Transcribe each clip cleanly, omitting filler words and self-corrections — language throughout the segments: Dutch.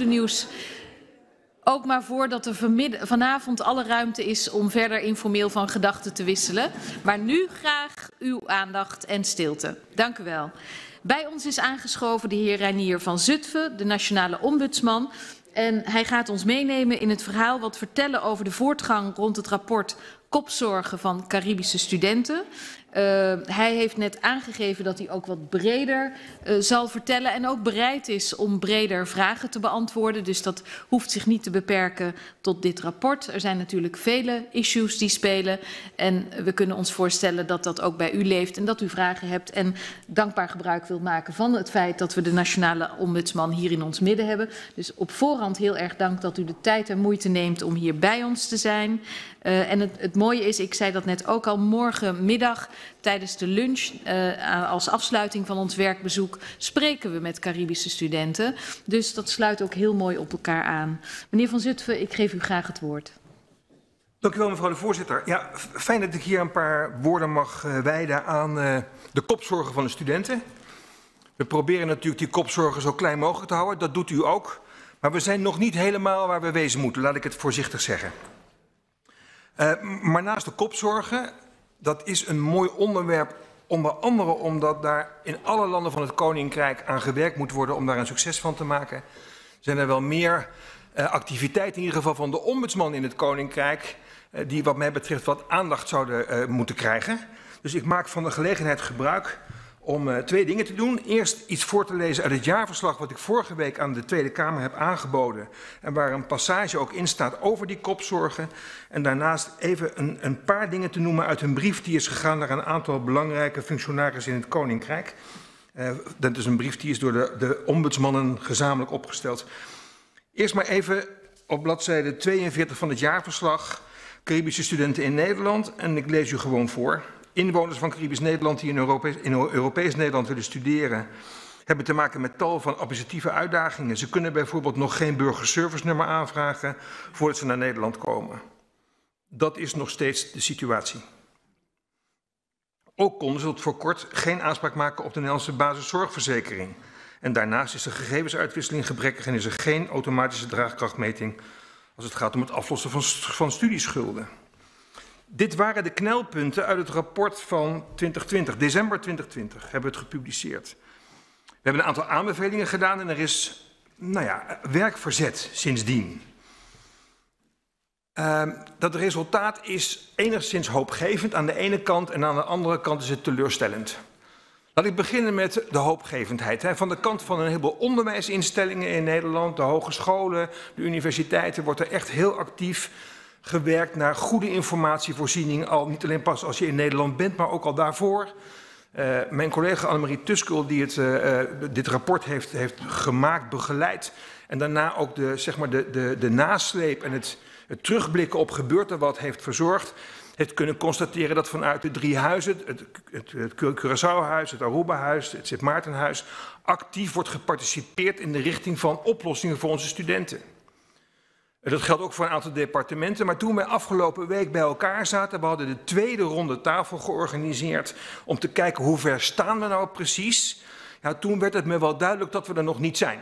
goede nieuws ook maar voor dat er vanavond alle ruimte is om verder informeel van gedachten te wisselen. Maar nu graag uw aandacht en stilte. Dank u wel. Bij ons is aangeschoven de heer Reinier van Zutphen, de nationale ombudsman. En hij gaat ons meenemen in het verhaal wat vertellen over de voortgang rond het rapport Kopzorgen van Caribische studenten. Hij heeft net aangegeven dat hij ook wat breder zal vertellen en ook bereid is om breder vragen te beantwoorden. Dus dat hoeft zich niet te beperken tot dit rapport. Er zijn natuurlijk vele issues die spelen en we kunnen ons voorstellen dat dat ook bij u leeft en dat u vragen hebt en dankbaar gebruik wilt maken van het feit dat we de nationale ombudsman hier in ons midden hebben. Dus op voorhand heel erg dank dat u de tijd en moeite neemt om hier bij ons te zijn. En het mooie is, ik zei dat net ook al, morgenmiddag tijdens de lunch als afsluiting van ons werkbezoek spreken we met Caribische studenten. Dus dat sluit ook heel mooi op elkaar aan. Meneer Van Zutphen, ik geef u graag het woord. Dank u wel, mevrouw de voorzitter. Ja, fijn dat ik hier een paar woorden mag wijden aan de kopzorgen van de studenten. We proberen natuurlijk die kopzorgen zo klein mogelijk te houden, dat doet u ook. Maar we zijn nog niet helemaal waar we wezen moeten, laat ik het voorzichtig zeggen. Maar naast de kopzorgen, dat is een mooi onderwerp, onder andere omdat daar in alle landen van het Koninkrijk aan gewerkt moet worden om daar een succes van te maken. Zijn er wel meer activiteiten, in ieder geval van de ombudsman in het Koninkrijk, die wat mij betreft wat aandacht zouden moeten krijgen. Dus ik maak van de gelegenheid gebruik om twee dingen te doen. Eerst iets voor te lezen uit het jaarverslag wat ik vorige week aan de Tweede Kamer heb aangeboden. En waar een passage ook in staat over die kopzorgen. En daarnaast even een paar dingen te noemen uit een brief die is gegaan naar een aantal belangrijke functionarissen in het Koninkrijk. Dat is een brief die is door de ombudsmannen gezamenlijk opgesteld. Eerst maar even op bladzijde 42 van het jaarverslag. Caribische studenten in Nederland. En ik lees u gewoon voor. Inwoners van Caribisch Nederland die in Europees Nederland willen studeren, hebben te maken met tal van administratieve uitdagingen. Ze kunnen bijvoorbeeld nog geen burgerservice-nummer aanvragen voordat ze naar Nederland komen. Dat is nog steeds de situatie. Ook konden ze tot voor kort geen aanspraak maken op de Nederlandse basiszorgverzekering. En daarnaast is de gegevensuitwisseling gebrekkig en is er geen automatische draagkrachtmeting als het gaat om het aflossen van studieschulden. Dit waren de knelpunten uit het rapport van 2020, december 2020, hebben we het gepubliceerd. We hebben een aantal aanbevelingen gedaan en er is werk verzet sindsdien. Dat resultaat is enigszins hoopgevend aan de ene kant en aan de andere kant is het teleurstellend. Laat ik beginnen met de hoopgevendheid. Van de kant van een heleboel onderwijsinstellingen in Nederland, de hogescholen, de universiteiten, wordt er echt heel actief gewerkt naar goede informatievoorziening, al niet alleen pas als je in Nederland bent, maar ook al daarvoor. Mijn collega Annemarie Tuskel, die dit rapport heeft gemaakt, begeleid en daarna ook de nasleep en het terugblikken op gebeurt er wat heeft verzorgd, heeft kunnen constateren dat vanuit de drie huizen, het Curaçao-huis, het Aruba-huis, het Sint Maartenhuis, actief wordt geparticipeerd in de richting van oplossingen voor onze studenten. Dat geldt ook voor een aantal departementen, maar toen we afgelopen week bij elkaar zaten, we hadden de tweede ronde tafel georganiseerd om te kijken hoe ver staan we nou precies. Ja, toen werd het me wel duidelijk dat we er nog niet zijn.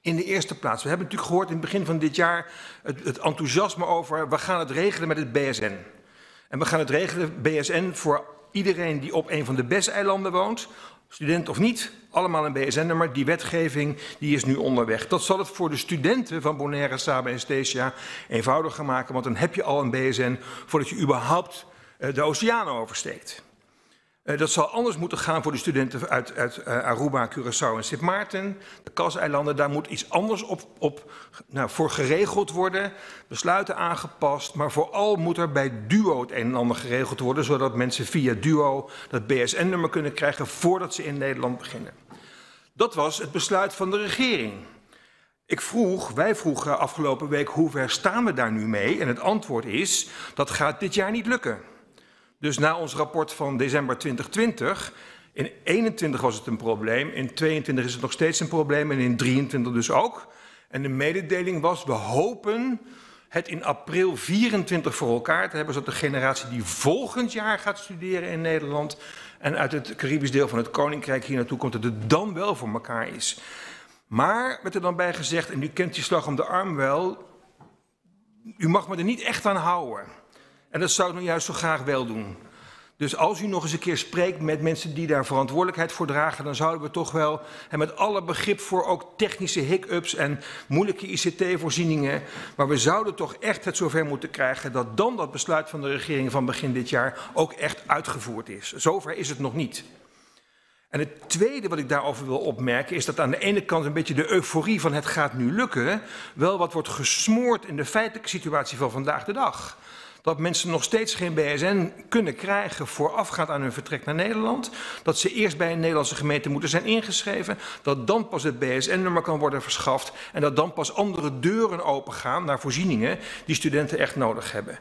In de eerste plaats, we hebben natuurlijk gehoord in het begin van dit jaar het enthousiasme over, we gaan het regelen met het BSN. En we gaan het regelen, BSN, voor iedereen die op een van de BES-eilanden woont, student of niet, allemaal een BSN-nummer. Die wetgeving die is nu onderweg. Dat zal het voor de studenten van Bonaire, Saba en Stesia eenvoudiger maken, want dan heb je al een BSN voordat je überhaupt de oceaan oversteekt. Dat zal anders moeten gaan voor de studenten uit Aruba, Curaçao en Sint Maarten. De Caz-eilanden, daar moet iets anders voor geregeld worden. Besluiten aangepast, maar vooral moet er bij DUO het een en ander geregeld worden, zodat mensen via DUO dat BSN-nummer kunnen krijgen voordat ze in Nederland beginnen. Dat was het besluit van de regering. Wij vroegen afgelopen week hoe ver staan we daar nu mee? En het antwoord is, dat gaat dit jaar niet lukken. Dus na ons rapport van december 2020, in 2021 was het een probleem, in 2022 is het nog steeds een probleem en in 2023 dus ook. En de mededeling was, we hopen het in april 2024 voor elkaar te hebben, zodat de generatie die volgend jaar gaat studeren in Nederland en uit het Caribisch deel van het Koninkrijk hier naartoe komt, dat het dan wel voor elkaar is. Maar, werd er dan bij gezegd, en u kent die slag om de arm wel, u mag me er niet echt aan houden. En dat zou ik nou juist zo graag wel doen. Dus als u nog eens een keer spreekt met mensen die daar verantwoordelijkheid voor dragen, dan zouden we toch wel, en met alle begrip voor ook technische hiccups en moeilijke ICT-voorzieningen, maar we zouden toch echt het zover moeten krijgen dat dan dat besluit van de regering van begin dit jaar ook echt uitgevoerd is. Zover is het nog niet. En het tweede wat ik daarover wil opmerken is dat aan de ene kant een beetje de euforie van het gaat nu lukken wel wat wordt gesmoord in de feitelijke situatie van vandaag de dag. Dat mensen nog steeds geen BSN kunnen krijgen voorafgaand aan hun vertrek naar Nederland. Dat ze eerst bij een Nederlandse gemeente moeten zijn ingeschreven. Dat dan pas het BSN-nummer kan worden verschaft. En dat dan pas andere deuren opengaan naar voorzieningen die studenten echt nodig hebben.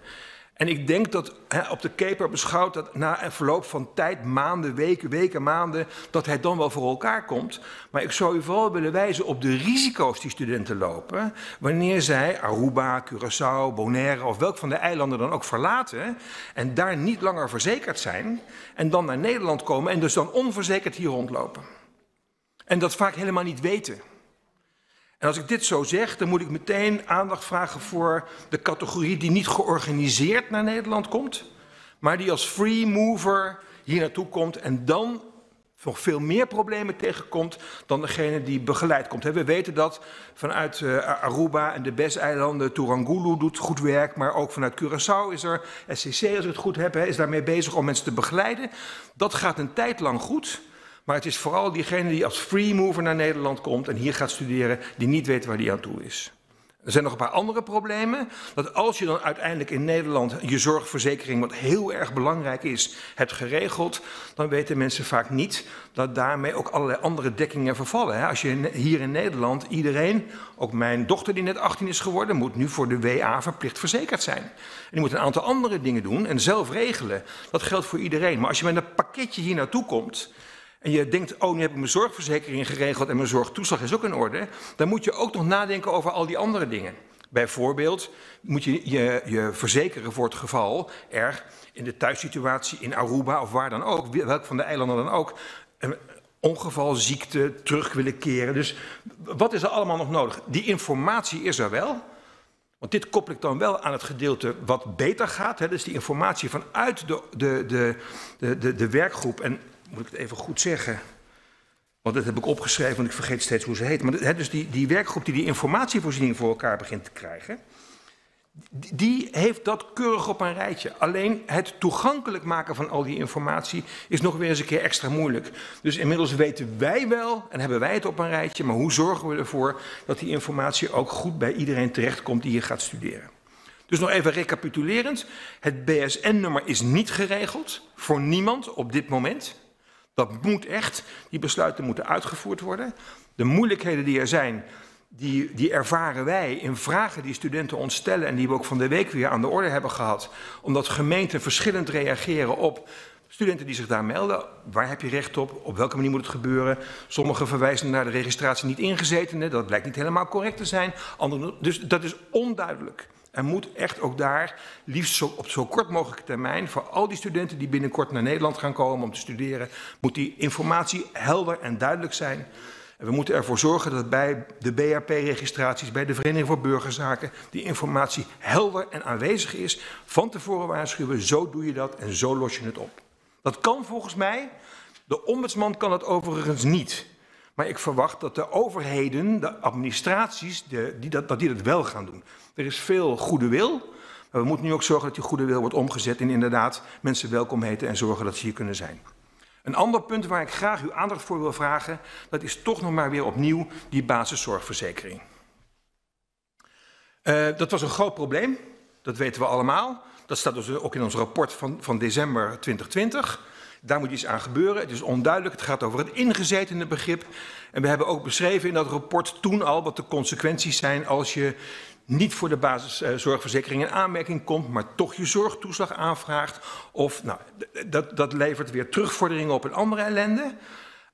En ik denk dat op de keper beschouwd dat na een verloop van tijd, maanden, weken, maanden, dat hij dan wel voor elkaar komt. Maar ik zou u vooral willen wijzen op de risico's die studenten lopen wanneer zij Aruba, Curaçao, Bonaire of welk van de eilanden dan ook verlaten en daar niet langer verzekerd zijn en dan naar Nederland komen en dus dan onverzekerd hier rondlopen. En dat vaak helemaal niet weten. En als ik dit zo zeg, dan moet ik meteen aandacht vragen voor de categorie die niet georganiseerd naar Nederland komt, maar die als free mover hier naartoe komt en dan nog veel meer problemen tegenkomt dan degene die begeleid komt. We weten dat vanuit Aruba en de BES-eilanden, Turangulu doet goed werk, maar ook vanuit Curaçao is er, SCC als ik het goed heb, is daarmee bezig om mensen te begeleiden. Dat gaat een tijd lang goed. Maar het is vooral diegene die als free mover naar Nederland komt en hier gaat studeren, die niet weet waar die aan toe is. Er zijn nog een paar andere problemen. Dat als je dan uiteindelijk in Nederland je zorgverzekering, wat heel erg belangrijk is, hebt geregeld, dan weten mensen vaak niet dat daarmee ook allerlei andere dekkingen vervallen. Als je hier in Nederland, iedereen, ook mijn dochter die net 18 is geworden, moet nu voor de WA verplicht verzekerd zijn. En die moet een aantal andere dingen doen en zelf regelen. Dat geldt voor iedereen. Maar als je met een pakketje hier naartoe komt en je denkt, oh, nu heb ik mijn zorgverzekering geregeld en mijn zorgtoeslag is ook in orde, dan moet je ook nog nadenken over al die andere dingen. Bijvoorbeeld moet je je verzekeren voor het geval er in de thuissituatie in Aruba of waar dan ook, welk van de eilanden dan ook, een ongeval, ziekte, terug willen keren. Dus wat is er allemaal nog nodig? Die informatie is er wel. Want dit koppel ik dan wel aan het gedeelte wat beter gaat. Dus die informatie vanuit de werkgroep. En moet ik het even goed zeggen, want dat heb ik opgeschreven, want ik vergeet steeds hoe ze heet. Maar dus die werkgroep die informatievoorziening voor elkaar begint te krijgen, die heeft dat keurig op een rijtje. Alleen het toegankelijk maken van al die informatie is nog weer eens een keer extra moeilijk. Dus inmiddels weten wij wel en hebben wij het op een rijtje, maar hoe zorgen we ervoor dat die informatie ook goed bij iedereen terechtkomt die hier gaat studeren? Dus nog even recapitulerend, het BSN-nummer is niet geregeld voor niemand op dit moment. Dat moet echt, die besluiten moeten uitgevoerd worden. De moeilijkheden die er zijn, die ervaren wij in vragen die studenten ons stellen en die we ook van de week weer aan de orde hebben gehad. Omdat gemeenten verschillend reageren op studenten die zich daar melden. Waar heb je recht op welke manier moet het gebeuren? Sommigen verwijzen naar de registratie niet ingezetenen, dat blijkt niet helemaal correct te zijn. Dus dat is onduidelijk. Er moet echt ook daar, liefst op zo kort mogelijke termijn, voor al die studenten die binnenkort naar Nederland gaan komen om te studeren, moet die informatie helder en duidelijk zijn. En we moeten ervoor zorgen dat bij de BHP-registraties, bij de Vereniging voor Burgerzaken, die informatie helder en aanwezig is. Van tevoren waarschuwen, zo doe je dat en zo los je het op. Dat kan volgens mij, de ombudsman kan het overigens niet. Maar ik verwacht dat de overheden, de administraties, dat die dat wel gaan doen. Er is veel goede wil, maar we moeten nu ook zorgen dat die goede wil wordt omgezet en inderdaad mensen welkom heten en zorgen dat ze hier kunnen zijn. Een ander punt waar ik graag uw aandacht voor wil vragen, dat is toch nog maar weer opnieuw die basiszorgverzekering. Dat was een groot probleem, dat weten we allemaal. Dat staat dus ook in ons rapport van december 2020. Daar moet iets aan gebeuren. Het is onduidelijk. Het gaat over het ingezetene begrip. En we hebben ook beschreven in dat rapport toen al wat de consequenties zijn als je niet voor de basiszorgverzekering in aanmerking komt, maar toch je zorgtoeslag aanvraagt. Of nou, dat levert weer terugvorderingen op een andere ellende.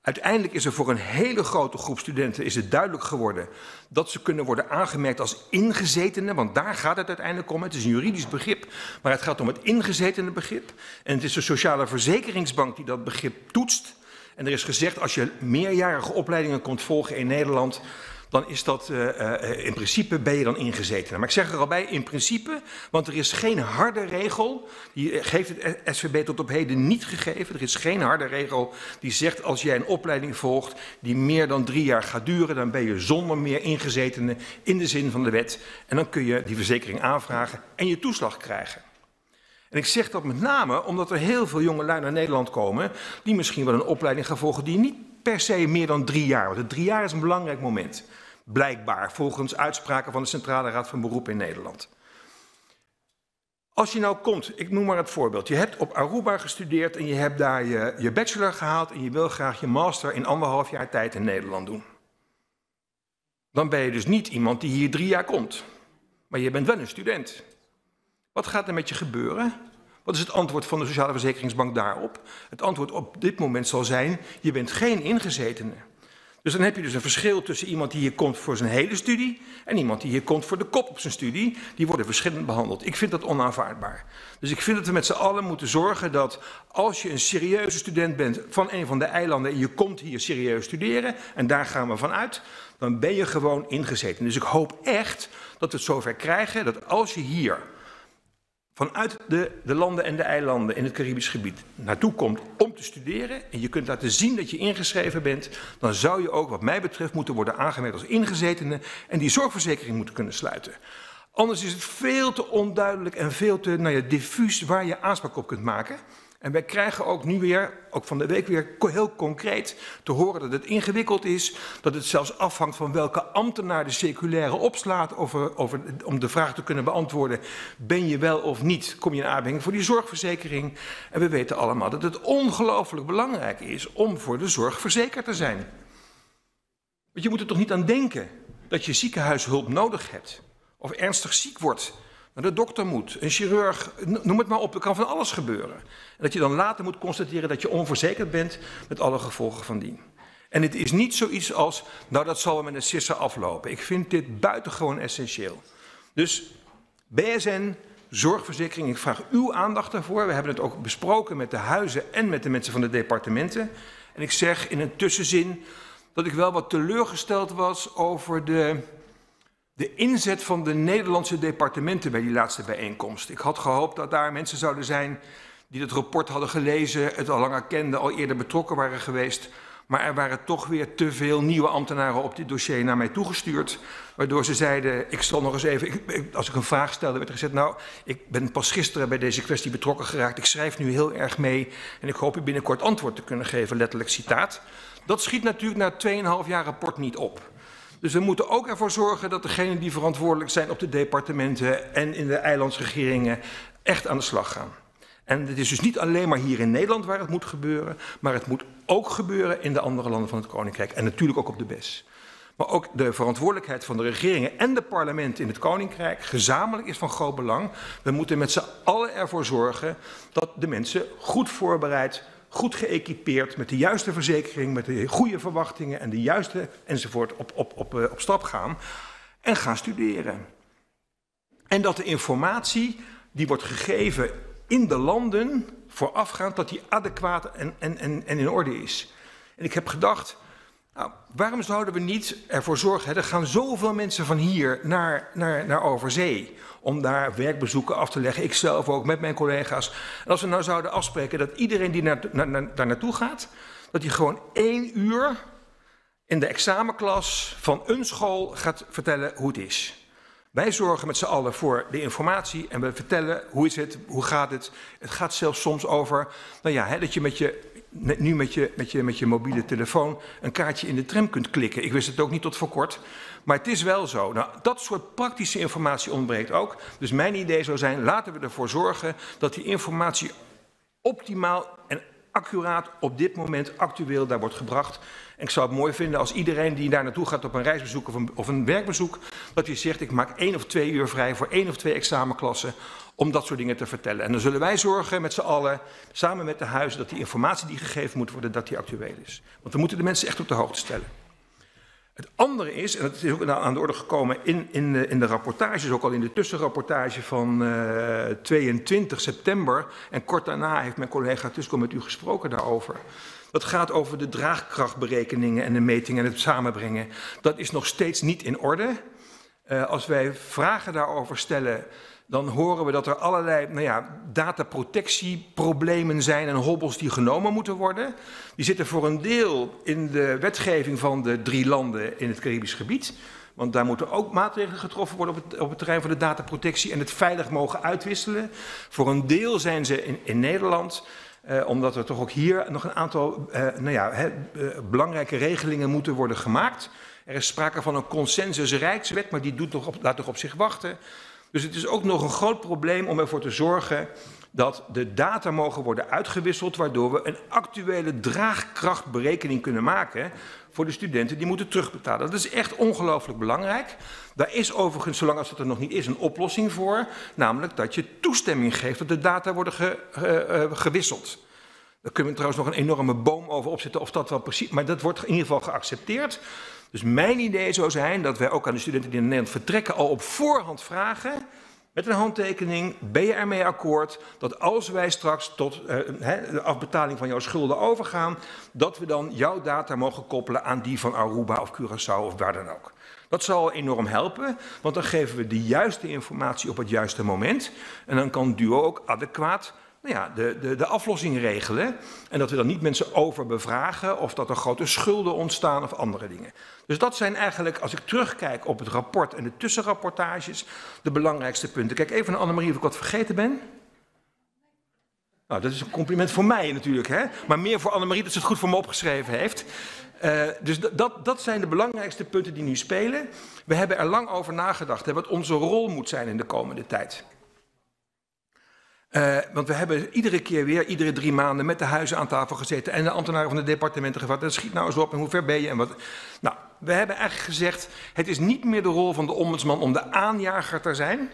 Uiteindelijk is er voor een hele grote groep studenten is het duidelijk geworden dat ze kunnen worden aangemerkt als ingezetenen, want daar gaat het uiteindelijk om. Het is een juridisch begrip, maar het gaat om het ingezetene begrip. En het is de Sociale Verzekeringsbank die dat begrip toetst En er is gezegd, als je meerjarige opleidingen komt volgen in Nederland, dan is dat in principe ben je dan ingezetene. Maar ik zeg er al bij, in principe, want er is geen harde regel, die heeft het SVB tot op heden niet gegeven. Er is geen harde regel die zegt, als jij een opleiding volgt die meer dan 3 jaar gaat duren, dan ben je zonder meer ingezetene in de zin van de wet. En dan kun je die verzekering aanvragen en je toeslag krijgen. En ik zeg dat met name omdat er heel veel jongelui naar Nederland komen die misschien wel een opleiding gaan volgen die niet per se meer dan 3 jaar. Want 3 jaar is een belangrijk moment. Blijkbaar, volgens uitspraken van de Centrale Raad van Beroep in Nederland. Als je nou komt, ik noem maar het voorbeeld. Je hebt op Aruba gestudeerd en je hebt daar je bachelor gehaald en je wil graag je master in 1,5 jaar tijd in Nederland doen. Dan ben je dus niet iemand die hier 3 jaar komt. Maar je bent wel een student. Wat gaat er met je gebeuren? Wat is het antwoord van de Sociale Verzekeringsbank daarop? Het antwoord op dit moment zal zijn, je bent geen ingezetene. Dus dan heb je dus een verschil tussen iemand die hier komt voor zijn hele studie en iemand die hier komt voor de kop op zijn studie. Die worden verschillend behandeld. Ik vind dat onaanvaardbaar. Dus ik vind dat we met z'n allen moeten zorgen dat als je een serieuze student bent van een van de eilanden en je komt hier serieus studeren, en daar gaan we van uit, dan ben je gewoon ingezeten. Dus ik hoop echt dat we het zover krijgen dat als je hier vanuit de landen en de eilanden in het Caribisch gebied naartoe komt om te studeren en je kunt laten zien dat je ingeschreven bent, dan zou je ook wat mij betreft moeten worden aangemerkt als ingezetene en die zorgverzekering moeten kunnen sluiten. Anders is het veel te onduidelijk en veel te diffuus waar je aanspraak op kunt maken. En wij krijgen ook nu weer, ook van de week weer heel concreet te horen dat het ingewikkeld is. Dat het zelfs afhangt van welke ambtenaar de circulaire opslaat om de vraag te kunnen beantwoorden. Ben je wel of niet, kom je in aanmerking voor die zorgverzekering. En we weten allemaal dat het ongelooflijk belangrijk is om voor de zorg verzekerd te zijn. Want je moet er toch niet aan denken dat je ziekenhuishulp nodig hebt. Of ernstig ziek wordt. Naar de dokter moet, een chirurg, noem het maar op, er kan van alles gebeuren. En dat je dan later moet constateren dat je onverzekerd bent met alle gevolgen van dien. En het is niet zoiets als, nou dat zal wel met een sisser aflopen. Ik vind dit buitengewoon essentieel. Dus BSN, zorgverzekering, ik vraag uw aandacht daarvoor. We hebben het ook besproken met de huizen en met de mensen van de departementen. En ik zeg in een tussenzin dat ik wel wat teleurgesteld was over de inzet van de Nederlandse departementen bij die laatste bijeenkomst. Ik had gehoopt dat daar mensen zouden zijn die het rapport hadden gelezen, het al langer kenden, al eerder betrokken waren geweest. Maar er waren toch weer te veel nieuwe ambtenaren op dit dossier naar mij toegestuurd. Waardoor ze zeiden, ik zal nog eens even, als ik een vraag stelde werd er gezegd, nou, ik ben pas gisteren bij deze kwestie betrokken geraakt. Ik schrijf nu heel erg mee en ik hoop u binnenkort antwoord te kunnen geven, letterlijk citaat. Dat schiet natuurlijk na 2,5 jaar rapport niet op. Dus we moeten ook ervoor zorgen dat degenen die verantwoordelijk zijn op de departementen en in de eilandsregeringen echt aan de slag gaan. En het is dus niet alleen maar hier in Nederland waar het moet gebeuren, maar het moet ook gebeuren in de andere landen van het Koninkrijk en natuurlijk ook op de BES. Maar ook de verantwoordelijkheid van de regeringen en de parlementen in het Koninkrijk gezamenlijk is van groot belang. We moeten met z'n allen ervoor zorgen dat de mensen goed voorbereid, goed geëquipeerd, met de juiste verzekering, met de goede verwachtingen en de juiste enzovoort op stap gaan en gaan studeren. En dat de informatie die wordt gegeven in de landen voorafgaand, dat die adequaat en in orde is. En ik heb gedacht, nou, waarom zouden we niet ervoor zorgen, er gaan zoveel mensen van hier naar overzee om daar werkbezoeken af te leggen, ik zelf ook met mijn collega's. En als we nou zouden afspreken dat iedereen die daar naartoe gaat, dat hij gewoon 1 uur in de examenklas van een school gaat vertellen hoe het is. Wij zorgen met z'n allen voor de informatie en we vertellen hoe is het, hoe gaat het. Het gaat zelfs soms over, nou ja, dat je met je mobiele telefoon een kaartje in de tram kunt klikken. Ik wist het ook niet tot voor kort, maar het is wel zo. Nou, dat soort praktische informatie ontbreekt ook. Dus mijn idee zou zijn, laten we ervoor zorgen dat die informatie optimaal en accuraat op dit moment actueel daar wordt gebracht. En ik zou het mooi vinden als iedereen die daar naartoe gaat op een reisbezoek of een werkbezoek, dat hij zegt, ik maak 1 of 2 uur vrij voor 1 of 2 examenklassen om dat soort dingen te vertellen. En dan zullen wij zorgen met z'n allen, samen met de huizen, dat die informatie die gegeven moet worden, dat die actueel is. Want we moeten de mensen echt op de hoogte stellen. Het andere is, en dat is ook aan de orde gekomen in de rapportages, ook al in de tussenrapportage van 22 september. En kort daarna heeft mijn collega Tusko met u gesproken daarover. Dat gaat over de draagkrachtberekeningen en de metingen en het samenbrengen. Dat is nog steeds niet in orde. Als wij vragen daarover stellen, dan horen we dat er allerlei dataprotectieproblemen zijn en hobbels die genomen moeten worden. Die zitten voor een deel in de wetgeving van de 3 landen in het Caribisch gebied. Want daar moeten ook maatregelen getroffen worden op het terrein van de dataprotectie en het veilig mogen uitwisselen. Voor een deel zijn ze in Nederland, omdat er toch ook hier nog een aantal belangrijke regelingen moeten worden gemaakt. Er is sprake van een consensusrijkswet, maar die laat toch op zich wachten. Dus het is ook nog een groot probleem om ervoor te zorgen dat de data mogen worden uitgewisseld, waardoor we een actuele draagkrachtberekening kunnen maken voor de studenten die moeten terugbetalen. Dat is echt ongelooflijk belangrijk. Daar is overigens, zolang als het er nog niet is, een oplossing voor, namelijk dat je toestemming geeft dat de data worden gewisseld. Daar kunnen we trouwens nog een enorme boom over opzetten of dat wel precies, maar dat wordt in ieder geval geaccepteerd. Dus mijn idee zou zijn dat wij ook aan de studenten die in Nederland vertrekken al op voorhand vragen, met een handtekening, ben je ermee akkoord, dat als wij straks tot de afbetaling van jouw schulden overgaan, dat we dan jouw data mogen koppelen aan die van Aruba of Curaçao of waar dan ook. Dat zal enorm helpen, want dan geven we de juiste informatie op het juiste moment en dan kan DUO ook adequaat de aflossing regelen. En dat we dan niet mensen overbevragen of dat er grote schulden ontstaan of andere dingen. Dus dat zijn eigenlijk, als ik terugkijk op het rapport en de tussenrapportages, de belangrijkste punten. Kijk even naar Annemarie of ik wat vergeten ben. Nou, dat is een compliment voor mij natuurlijk, hè? Maar meer voor Annemarie dat ze het goed voor me opgeschreven heeft. Dus dat zijn de belangrijkste punten die nu spelen. We hebben er lang over nagedacht, wat onze rol moet zijn in de komende tijd. Want we hebben iedere keer weer, iedere 3 maanden met de huizen aan tafel gezeten en de ambtenaren van de departementen gevraagd, dat schiet nou eens op en hoe ver ben je en wat. Nou, we hebben eigenlijk gezegd, het is niet meer de rol van de ombudsman om de aanjager te zijn.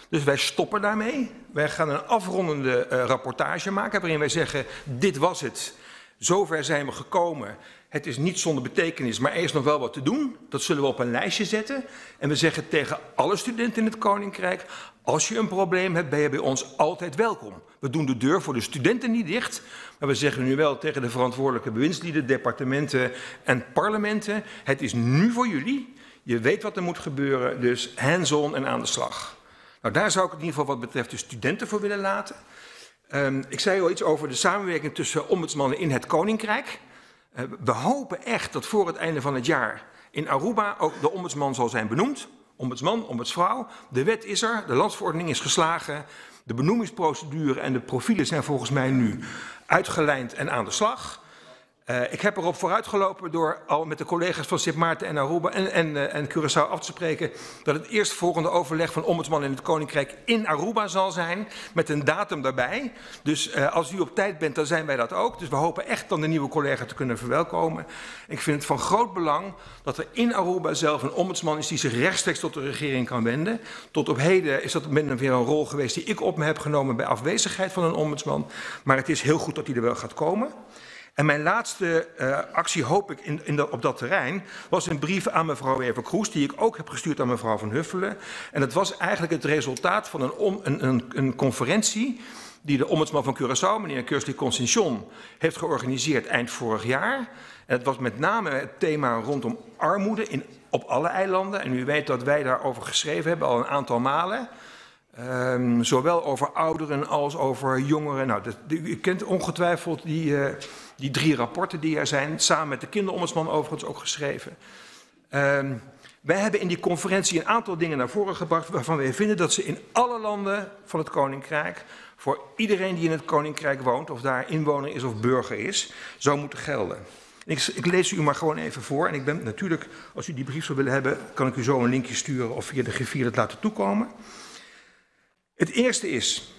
Dus wij stoppen daarmee. Wij gaan een afrondende rapportage maken waarin wij zeggen, dit was het. Zover zijn we gekomen. Het is niet zonder betekenis, maar er is nog wel wat te doen. Dat zullen we op een lijstje zetten. En we zeggen tegen alle studenten in het Koninkrijk, als je een probleem hebt, ben je bij ons altijd welkom. We doen de deur voor de studenten niet dicht, maar we zeggen nu wel tegen de verantwoordelijke bewindslieden, departementen en parlementen, het is nu voor jullie. Je weet wat er moet gebeuren, dus hands-on en aan de slag. Nou, daar zou ik het in ieder geval wat betreft de studenten voor willen laten. Ik zei al iets over de samenwerking tussen ombudsmannen in het Koninkrijk. We hopen echt dat voor het einde van het jaar in Aruba ook de ombudsman zal zijn benoemd. Ombudsman, ombudsvrouw. De wet is er, de landsverordening is geslagen. De benoemingsprocedure en de profielen zijn volgens mij nu uitgelijnd en aan de slag. Ik heb erop vooruitgelopen door al met de collega's van Sint Maarten en Aruba en Curaçao af te spreken dat het eerstvolgende overleg van ombudsman in het Koninkrijk in Aruba zal zijn, met een datum daarbij. Dus als u op tijd bent, dan zijn wij dat ook. Dus we hopen echt dan de nieuwe collega te kunnen verwelkomen. Ik vind het van groot belang dat er in Aruba zelf een ombudsman is die zich rechtstreeks tot de regering kan wenden. Tot op heden is dat weer een rol geweest die ik op me heb genomen bij afwezigheid van een ombudsman. Maar het is heel goed dat die er wel gaat komen. En mijn laatste actie, hoop ik, op dat terrein, was een brief aan mevrouw Wever-Kroes, die ik ook heb gestuurd aan mevrouw Van Huffelen. En dat was eigenlijk het resultaat van een conferentie die de ombudsman van Curaçao, meneer Kingsley Conceição, heeft georganiseerd eind vorig jaar. En het was met name het thema rondom armoede op alle eilanden. En u weet dat wij daarover geschreven hebben al een aantal malen. Zowel over ouderen als over jongeren. Nou, u kent ongetwijfeld die 3 rapporten die er zijn, samen met de kinderombudsman overigens ook geschreven. Wij hebben in die conferentie een aantal dingen naar voren gebracht waarvan wij vinden dat ze in alle landen van het Koninkrijk, voor iedereen die in het Koninkrijk woont, of daar inwoner is of burger is, zou moeten gelden. Ik lees u maar gewoon even voor en ik ben natuurlijk, als u die brief zou willen hebben, kan ik u zo een linkje sturen of via de griffier het laten toekomen. Het eerste is,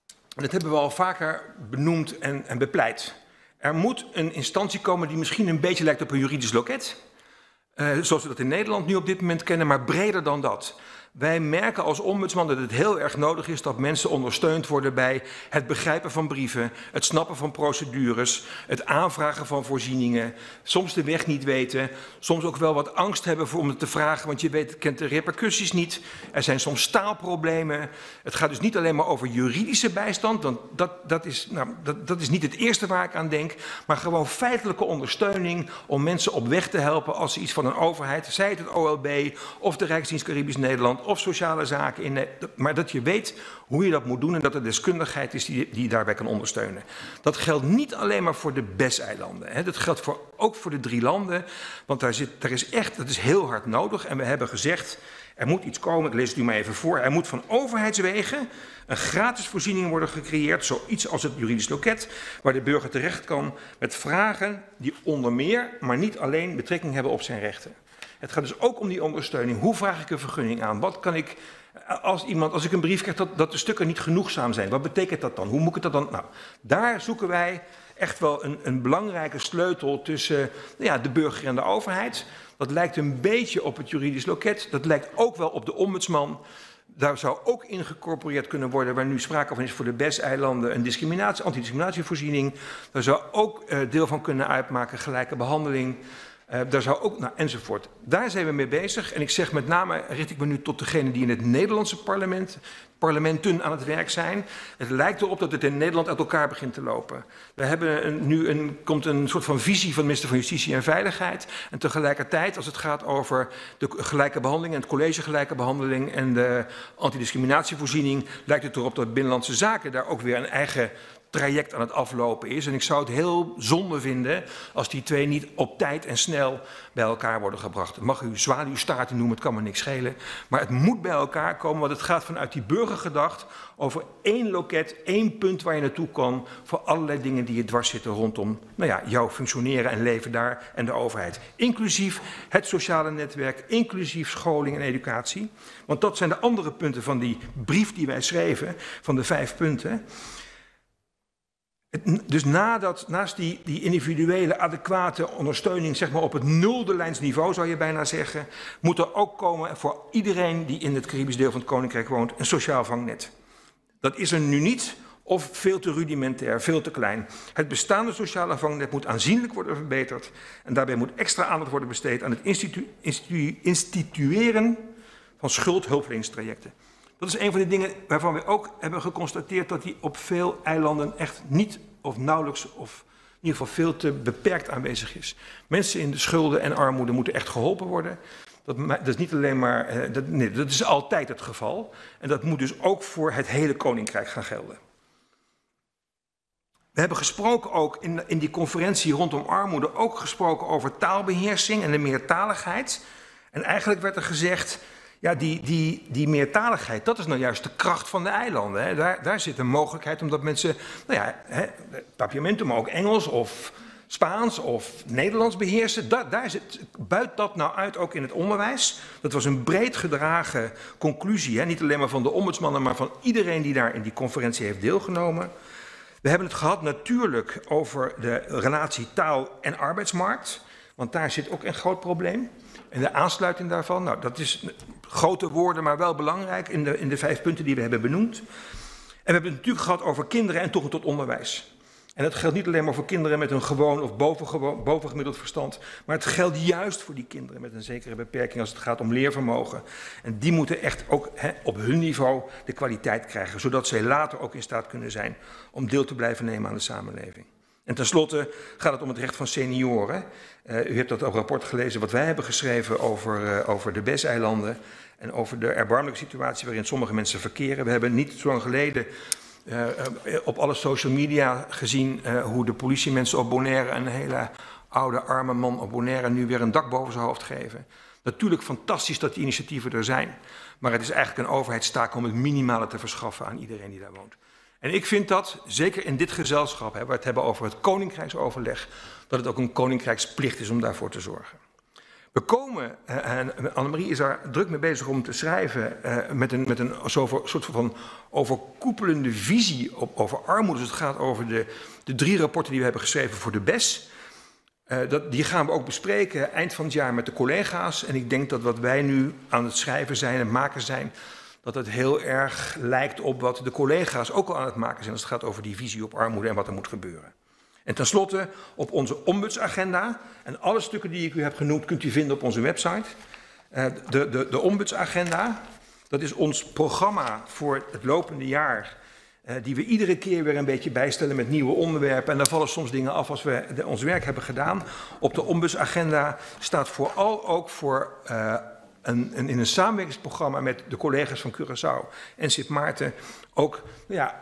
en dat hebben we al vaker benoemd en bepleit, er moet een instantie komen die misschien een beetje lijkt op een juridisch loket, zoals we dat in Nederland nu op dit moment kennen, maar breder dan dat. Wij merken als ombudsman dat het heel erg nodig is dat mensen ondersteund worden bij het begrijpen van brieven, het snappen van procedures, het aanvragen van voorzieningen, soms de weg niet weten, soms ook wel wat angst hebben om het te vragen, want je kent de repercussies niet. Er zijn soms taalproblemen. Het gaat dus niet alleen maar over juridische bijstand, want dat is niet het eerste waar ik aan denk, maar gewoon feitelijke ondersteuning om mensen op weg te helpen als ze iets van een overheid, zij het OLB of de Rijksdienst Caribisch Nederland of sociale zaken, maar dat je weet hoe je dat moet doen en dat er deskundigheid is die daarbij kan ondersteunen. Dat geldt niet alleen maar voor de BES-eilanden. Dat geldt ook voor de 3 landen, want dat is heel hard nodig. En we hebben gezegd, er moet iets komen, ik lees het u maar even voor. Er moet van overheidswegen een gratis voorziening worden gecreëerd, zoiets als het juridisch loket, waar de burger terecht kan met vragen die onder meer, maar niet alleen betrekking hebben op zijn rechten. Het gaat dus ook om die ondersteuning. Hoe vraag ik een vergunning aan? Wat kan ik, als ik een brief krijg dat de stukken niet genoegzaam zijn, wat betekent dat dan? Hoe moet ik dat dan? Nou, daar zoeken wij echt wel een belangrijke sleutel tussen de burger en de overheid. Dat lijkt een beetje op het juridisch loket. Dat lijkt ook wel op de ombudsman. Daar zou ook in gecorporeerd kunnen worden, waar nu sprake van is voor de BES-eilanden, een antidiscriminatievoorziening. Daar zou ook deel van kunnen uitmaken gelijke behandeling. Daar zou ook, enzovoort. Daar zijn we mee bezig. En ik zeg met name, richt ik me nu tot degenen die in het Nederlandse parlementen aan het werk zijn. Het lijkt erop dat het in Nederland uit elkaar begint te lopen. We hebben komt een soort van visie van de minister van Justitie en Veiligheid. En tegelijkertijd, als het gaat over de gelijke behandeling en het college gelijke behandeling en de antidiscriminatievoorziening, lijkt het erop dat Binnenlandse Zaken daar ook weer een eigen traject aan het aflopen is. En ik zou het heel zonde vinden als die 2 niet op tijd en snel bij elkaar worden gebracht. Het mag u zwaluwstaarten noemen, het kan me niks schelen. Maar het moet bij elkaar komen, want het gaat vanuit die burgergedacht over 1 loket, 1 punt waar je naartoe kan voor allerlei dingen die je dwars zitten rondom jouw functioneren en leven daar en de overheid. Inclusief het sociale netwerk, inclusief scholing en educatie. Want dat zijn de andere punten van die brief die wij schreven, van de 5 punten. Dus naast die individuele adequate ondersteuning, zeg maar op het nuldelijnsniveau zou je bijna zeggen, moet er ook komen voor iedereen die in het Caribisch deel van het Koninkrijk woont een sociaal vangnet. Dat is er nu niet of veel te rudimentair, veel te klein. Het bestaande sociale vangnet moet aanzienlijk worden verbeterd en daarbij moet extra aandacht worden besteed aan het institueren van schuldhulpverleningstrajecten. Dat is een van de dingen waarvan we ook hebben geconstateerd dat die op veel eilanden echt niet of nauwelijks of in ieder geval veel te beperkt aanwezig is. Mensen in de schulden en armoede moeten echt geholpen worden. Dat is niet alleen maar, dat is altijd het geval. En dat moet dus ook voor het hele Koninkrijk gaan gelden. We hebben gesproken ook in die conferentie rondom armoede ook gesproken over taalbeheersing en de meertaligheid. En eigenlijk werd er gezegd, ja, die meertaligheid, dat is nou juist de kracht van de eilanden. Hè. Daar zit een mogelijkheid omdat mensen, Papiamento, maar ook Engels of Spaans of Nederlands beheersen. Buit dat nou uit ook in het onderwijs. Dat was een breed gedragen conclusie, hè. Niet alleen maar van de ombudsmannen, maar van iedereen die daar in die conferentie heeft deelgenomen. We hebben het gehad natuurlijk over de relatie taal en arbeidsmarkt, want daar zit ook een groot probleem. En de aansluiting daarvan, nou, dat is grote woorden, maar wel belangrijk in de 5 punten die we hebben benoemd. En we hebben het natuurlijk gehad over kinderen en toegang tot onderwijs. En dat geldt niet alleen maar voor kinderen met een gewoon of bovengemiddeld verstand, maar het geldt juist voor die kinderen met een zekere beperking als het gaat om leervermogen. En die moeten echt ook op hun niveau de kwaliteit krijgen, zodat zij later ook in staat kunnen zijn om deel te blijven nemen aan de samenleving. En tenslotte gaat het om het recht van senioren. U hebt dat ook rapport gelezen wat wij hebben geschreven over de BES-eilanden en over de erbarmelijke situatie waarin sommige mensen verkeren. We hebben niet zo lang geleden op alle social media gezien hoe de politiemensen op Bonaire, een hele oude arme man op Bonaire, nu weer een dak boven zijn hoofd geven. Natuurlijk fantastisch dat die initiatieven er zijn, maar het is eigenlijk een overheidstaak om het minimale te verschaffen aan iedereen die daar woont. En ik vind dat, zeker in dit gezelschap, waar we het hebben over het koninkrijksoverleg, dat het ook een koninkrijksplicht is om daarvoor te zorgen. We komen, en Annemarie is daar druk mee bezig om te schrijven, met een soort van overkoepelende visie over armoede. Dus het gaat over de 3 rapporten die we hebben geschreven voor de BES. Die gaan we ook bespreken eind van het jaar met de collega's. En ik denk dat wat wij nu aan het schrijven zijn en maken zijn, dat het heel erg lijkt op wat de collega's ook al aan het maken zijn als het gaat over die visie op armoede en wat er moet gebeuren. En tenslotte op onze ombudsagenda. En alle stukken die ik u heb genoemd kunt u vinden op onze website. De ombudsagenda, dat is ons programma voor het lopende jaar, die we iedere keer weer een beetje bijstellen met nieuwe onderwerpen. En daar vallen soms dingen af als we ons werk hebben gedaan. Op de ombudsagenda staat vooral ook voor in een samenwerkingsprogramma met de collega's van Curaçao en Sint Maarten ook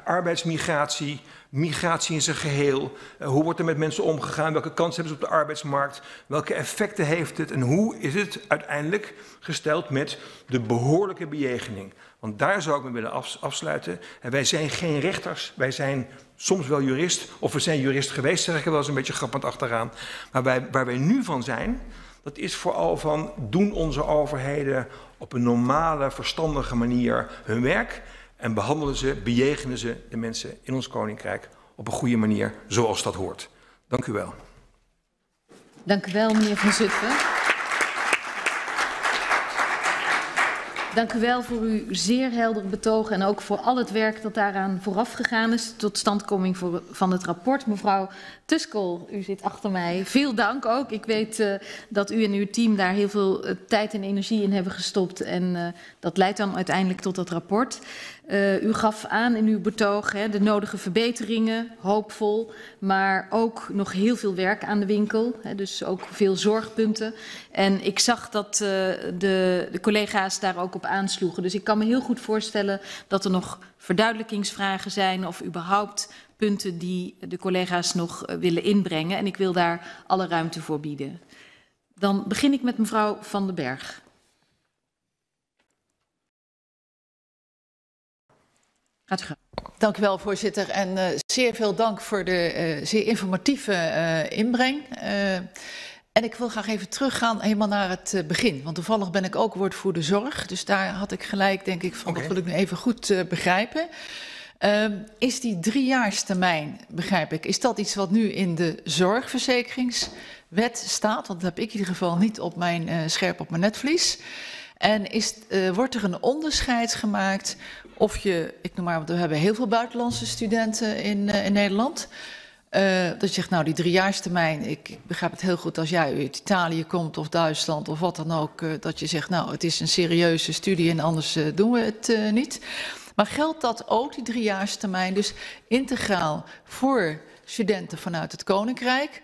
arbeidsmigratie, migratie in zijn geheel. Hoe wordt er met mensen omgegaan? Welke kansen hebben ze op de arbeidsmarkt? Welke effecten heeft het? En hoe is het uiteindelijk gesteld met de behoorlijke bejegening? Want daar zou ik me willen afsluiten. En wij zijn geen rechters, wij zijn soms wel jurist, of we zijn jurist geweest, zeg ik er wel eens een beetje grappend achteraan. Maar waar wij nu van zijn, dat is vooral van, doen onze overheden op een normale, verstandige manier hun werk en behandelen ze, bejegenen ze de mensen in ons koninkrijk op een goede manier, zoals dat hoort. Dank u wel. Dank u wel, meneer Van Zutphen. Dank u wel voor uw zeer helder betoog en ook voor al het werk dat daaraan vooraf gegaan is, de totstandkoming van het rapport. Mevrouw Tuskel, u zit achter mij. Veel dank ook. Ik weet dat u en uw team daar heel veel tijd en energie in hebben gestopt en dat leidt dan uiteindelijk tot dat rapport. U gaf aan in uw betoog de nodige verbeteringen, hoopvol, maar ook nog heel veel werk aan de winkel. Dus ook veel zorgpunten. En ik zag dat de collega's daar ook op aansloegen. Dus ik kan me heel goed voorstellen dat er nog verduidelijkingsvragen zijn of überhaupt punten die de collega's nog willen inbrengen. En ik wil daar alle ruimte voor bieden. Dan begin ik met mevrouw Van den Berg. Gaat u gaan. Dank u wel, voorzitter. En zeer veel dank voor de zeer informatieve inbreng. En ik wil graag even teruggaan helemaal naar het begin. Want toevallig ben ik ook woordvoerder zorg. Dus daar had ik gelijk, denk ik, van dat wil ik nu even goed begrijpen. Is die 3-jaarstermijn, begrijp ik, is dat iets wat nu in de zorgverzekeringswet staat? Want dat heb ik in ieder geval niet op mijn scherp op mijn netvlies. En wordt er een onderscheid gemaakt of je, ik noem maar, want we hebben heel veel buitenlandse studenten in Nederland. Dat je zegt, nou die 3-jaarstermijn, ik begrijp het heel goed als jij uit Italië komt of Duitsland of wat dan ook. Dat je zegt, nou het is een serieuze studie en anders doen we het niet. Maar geldt dat ook, die 3-jaarstermijn, dus integraal voor studenten vanuit het Koninkrijk?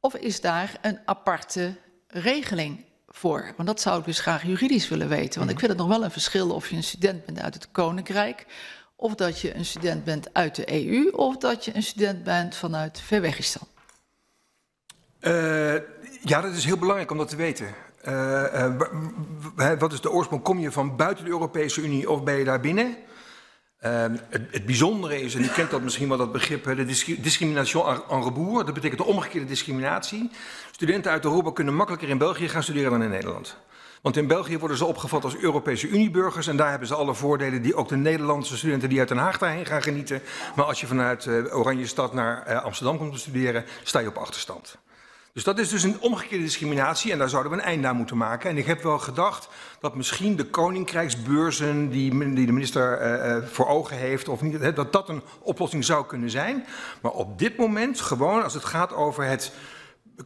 Of is daar een aparte regeling voor? Want dat zou ik dus graag juridisch willen weten. Want ik vind het nog wel een verschil of je een student bent uit het Koninkrijk, of dat je een student bent uit de EU, of dat je een student bent vanuit Verwegistan. Ja, dat is heel belangrijk om dat te weten. Wat is de oorsprong? Kom je van buiten de Europese Unie of ben je daar binnen? Het bijzondere is, en u kent dat misschien wel, dat begrip, de discrimination en rebours. Dat betekent de omgekeerde discriminatie. Studenten uit Europa kunnen makkelijker in België gaan studeren dan in Nederland. Want in België worden ze opgevat als Europese Unieburgers en daar hebben ze alle voordelen die ook de Nederlandse studenten die uit Den Haag daarheen gaan genieten. Maar als je vanuit Oranjestad naar Amsterdam komt te studeren, sta je op achterstand. Dus dat is dus een omgekeerde discriminatie en daar zouden we een einde aan moeten maken. En ik heb wel gedacht dat misschien de koninkrijksbeurzen die de minister voor ogen heeft, of niet, dat dat een oplossing zou kunnen zijn. Maar op dit moment, gewoon als het gaat over het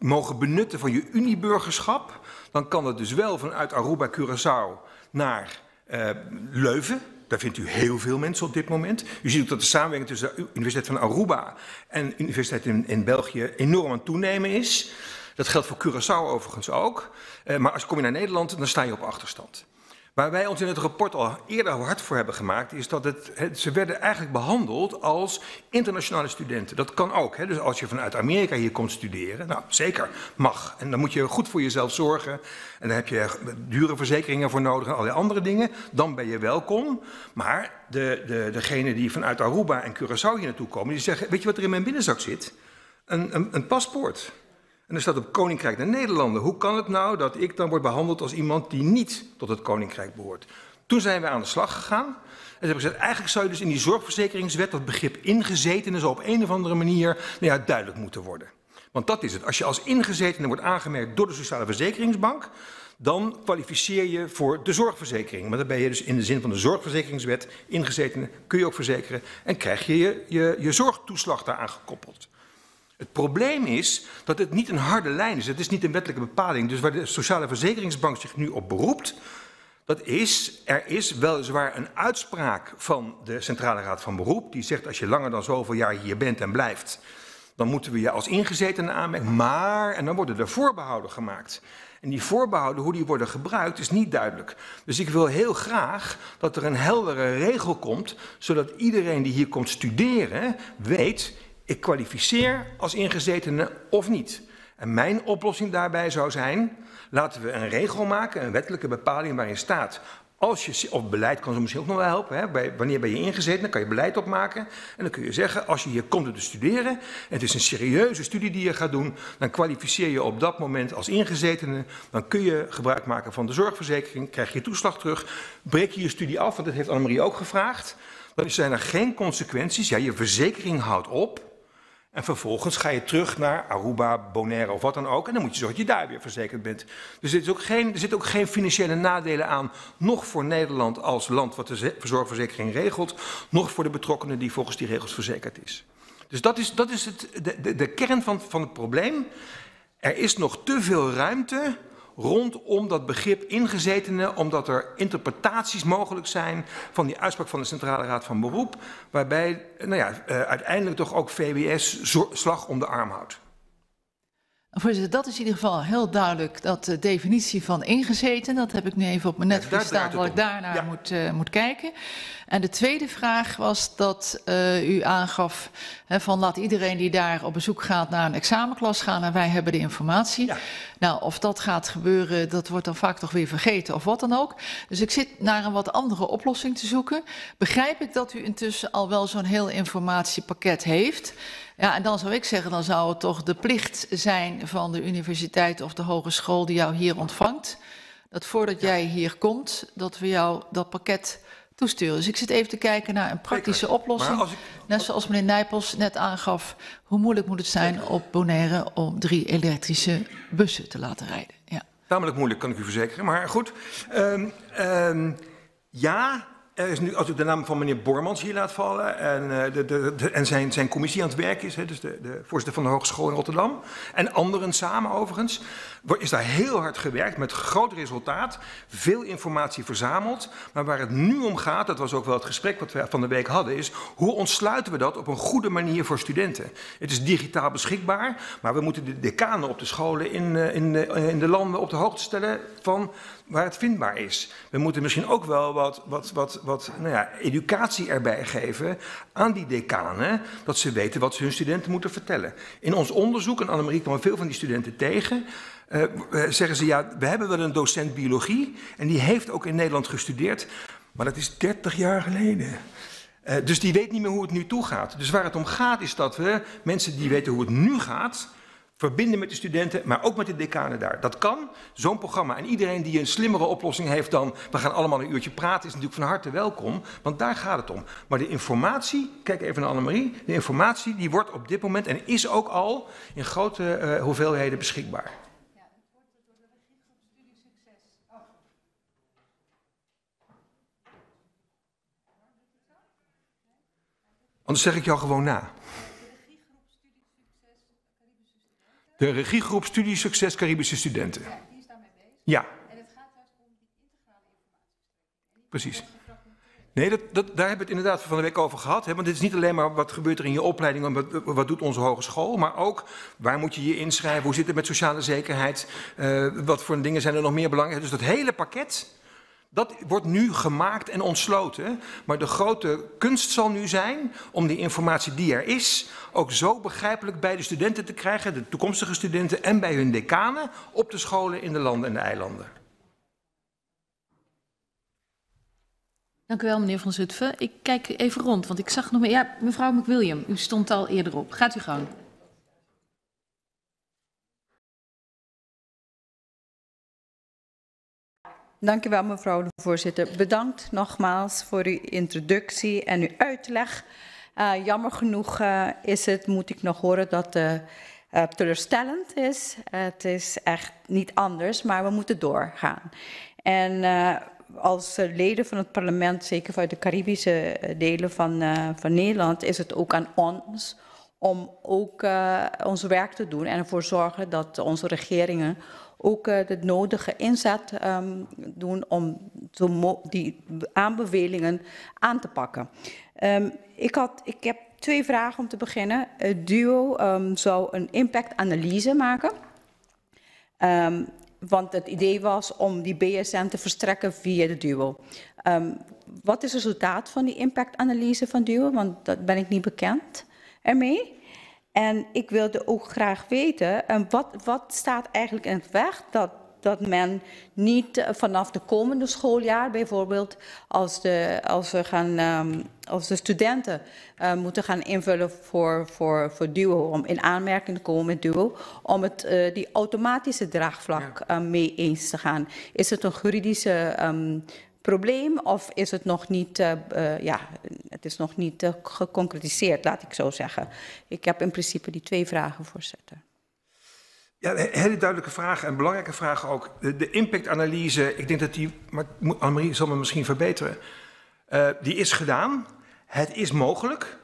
mogen benutten van je Unieburgerschap, dan kan het dus wel vanuit Aruba, Curaçao naar Leuven. Daar vindt u heel veel mensen op dit moment. U ziet ook dat de samenwerking tussen de Universiteit van Aruba en de Universiteit in België enorm aan het toenemen is. Dat geldt voor Curaçao overigens ook. Maar als je komt naar Nederland, dan sta je op achterstand. Waar wij ons in het rapport al eerder hard voor hebben gemaakt, is dat ze werden eigenlijk behandeld als internationale studenten. Dat kan ook. Hè? Dus als je vanuit Amerika hier komt studeren, nou zeker, mag. En dan moet je goed voor jezelf zorgen. En daar heb je dure verzekeringen voor nodig en allerlei andere dingen. Dan ben je welkom. Maar degenen die vanuit Aruba en Curaçao hier naartoe komen, die zeggen, weet je wat er in mijn binnenzak zit? Een paspoort. En er staat op Koninkrijk der Nederlanden. Hoe kan het nou dat ik dan word behandeld als iemand die niet tot het Koninkrijk behoort? Toen zijn we aan de slag gegaan. En ze hebben gezegd, eigenlijk zou je dus in die zorgverzekeringswet dat begrip ingezeten is op een of andere manier duidelijk moeten worden. Want dat is het. Als je als ingezetene wordt aangemerkt door de Sociale Verzekeringsbank, dan kwalificeer je voor de zorgverzekering. Maar dan ben je dus in de zin van de zorgverzekeringswet ingezetene, kun je ook verzekeren en krijg je je zorgtoeslag daaraan gekoppeld. Het probleem is dat het niet een harde lijn is. Het is niet een wettelijke bepaling. Dus waar de Sociale Verzekeringsbank zich nu op beroept, er is weliswaar een uitspraak van de Centrale Raad van Beroep, die zegt als je langer dan zoveel jaar hier bent en blijft, dan moeten we je als ingezetene aanmerken, maar, en dan worden er voorbehouden gemaakt. En die voorbehouden, hoe die worden gebruikt, is niet duidelijk. Dus ik wil heel graag dat er een heldere regel komt, zodat iedereen die hier komt studeren weet, ik kwalificeer als ingezetene of niet. En mijn oplossing daarbij zou zijn, laten we een regel maken, een wettelijke bepaling waarin staat, als je, of beleid kan ze misschien ook nog wel helpen, hè? Wanneer ben je ingezeten, dan kan je beleid opmaken. En dan kun je zeggen, als je hier komt om te studeren, en het is een serieuze studie die je gaat doen, dan kwalificeer je op dat moment als ingezetene, dan kun je gebruik maken van de zorgverzekering, krijg je toeslag terug, breek je je studie af, want dat heeft Annemarie ook gevraagd, dan zijn er geen consequenties, ja, je verzekering houdt op. En vervolgens ga je terug naar Aruba, Bonaire of wat dan ook. En dan moet je zorgen dat je daar weer verzekerd bent. Dus er zitten ook geen financiële nadelen aan. Nog voor Nederland als land wat de zorgverzekering regelt. Nog voor de betrokkenen die volgens die regels verzekerd is. Dus dat is de kern van het probleem. Er is nog te veel ruimte rondom dat begrip ingezetenen, omdat er interpretaties mogelijk zijn van die uitspraak van de Centrale Raad van Beroep, waarbij uiteindelijk toch ook VWS slag om de arm houdt. Voorzitter, dat is in ieder geval heel duidelijk, dat de definitie van ingezeten, dat heb ik nu even op mijn netvlies staan, dat ik daarnaar moet kijken. En de tweede vraag was dat u aangaf van laat iedereen die daar op bezoek gaat naar een examenklas gaan en wij hebben de informatie. Ja. Nou, of dat gaat gebeuren, dat wordt dan vaak toch weer vergeten of wat dan ook. Dus ik zit naar een wat andere oplossing te zoeken. Begrijp ik dat u intussen al wel zo'n heel informatiepakket heeft? Ja, en dan zou ik zeggen, dan zou het toch de plicht zijn van de universiteit of de hogeschool die jou hier ontvangt, dat voordat jij hier komt, dat we jou dat pakket toesturen. Dus ik zit even te kijken naar een praktische oplossing. Net zoals meneer Nijpels net aangaf, hoe moeilijk moet het zijn op Bonaire om 3 elektrische bussen te laten rijden. Ja. Tamelijk moeilijk, kan ik u verzekeren. Maar goed, ja. Er is nu, als ik de naam van meneer Bormans hier laat vallen en zijn commissie aan het werk is, dus de voorzitter van de Hogeschool in Rotterdam en anderen samen overigens, is daar heel hard gewerkt met groot resultaat, veel informatie verzameld. Maar waar het nu om gaat, dat was ook wel het gesprek wat we van de week hadden, is hoe ontsluiten we dat op een goede manier voor studenten. Het is digitaal beschikbaar, maar we moeten de decanen op de scholen in de landen op de hoogte stellen van waar het vindbaar is. We moeten misschien ook wel wat educatie erbij geven aan die decanen, dat ze weten wat ze hun studenten moeten vertellen. In ons onderzoek, en Annemarie kwam veel van die studenten tegen, zeggen ze ja, we hebben wel een docent biologie en die heeft ook in Nederland gestudeerd, maar dat is 30 jaar geleden. Dus die weet niet meer hoe het nu toe gaat. Dus waar het om gaat is dat we mensen die weten hoe het nu gaat, verbinden met de studenten, maar ook met de decanen daar. Dat kan, zo'n programma. En iedereen die een slimmere oplossing heeft dan, we gaan allemaal een uurtje praten, is natuurlijk van harte welkom, want daar gaat het om. Maar de informatie, kijk even naar Annemarie, de informatie die wordt op dit moment en is ook al in grote hoeveelheden beschikbaar. Ja, het wordt door de regiegroep Studie Succes. Anders zeg ik jou gewoon na. De regiegroep Studie Succes Caribische Studenten. Ja, die is daarmee bezig. Ja. En het gaat juist om die integrale informatie. Precies. Nee, daar hebben we het inderdaad van de week over gehad. Hè? Want het is niet alleen maar wat gebeurt er in je opleiding en wat doet onze hogeschool, maar ook waar moet je je inschrijven, hoe zit het met sociale zekerheid, wat voor dingen zijn er nog meer belangrijk. Dus dat hele pakket, dat wordt nu gemaakt en ontsloten. Maar de grote kunst zal nu zijn om die informatie die er is ook zo begrijpelijk bij de studenten te krijgen, de toekomstige studenten en bij hun decanen op de scholen in de landen en de eilanden. Dank u wel, meneer Van Zutphen. Ik kijk even rond, want ik zag nog meer. Ja, mevrouw McWilliam, u stond al eerder op. Gaat u gang. Dank u wel, mevrouw de voorzitter. Bedankt nogmaals voor uw introductie en uw uitleg. Jammer genoeg moet ik nog horen dat de teleurstellend is. Het is echt niet anders, maar we moeten doorgaan. En als leden van het parlement, zeker vanuit de Caribische delen van Nederland, is het ook aan ons om ook ons werk te doen en ervoor zorgen dat onze regeringen ook de nodige inzet doen om die aanbevelingen aan te pakken. Ik heb 2 vragen om te beginnen. Het DUO zou een impactanalyse maken. Want het idee was om die BSN te verstrekken via de DUO. Wat is het resultaat van die impactanalyse van DUO? Want dat ben ik niet bekend ermee. En ik wilde ook graag weten, wat staat eigenlijk in het weg dat men niet vanaf de komende schooljaar bijvoorbeeld, als de studenten moeten gaan invullen voor DUO, om in aanmerking te komen met DUO, om die automatische draagvlak mee eens te gaan. Is het een juridische probleem of is het nog niet, het is nog niet geconcretiseerd, laat ik zo zeggen. Ik heb in principe die 2 vragen, voorzitter. Ja, hele duidelijke vragen en belangrijke vragen ook. De impactanalyse, ik denk dat die, maar Annemarie zal me misschien verbeteren, die is gedaan. Het is mogelijk,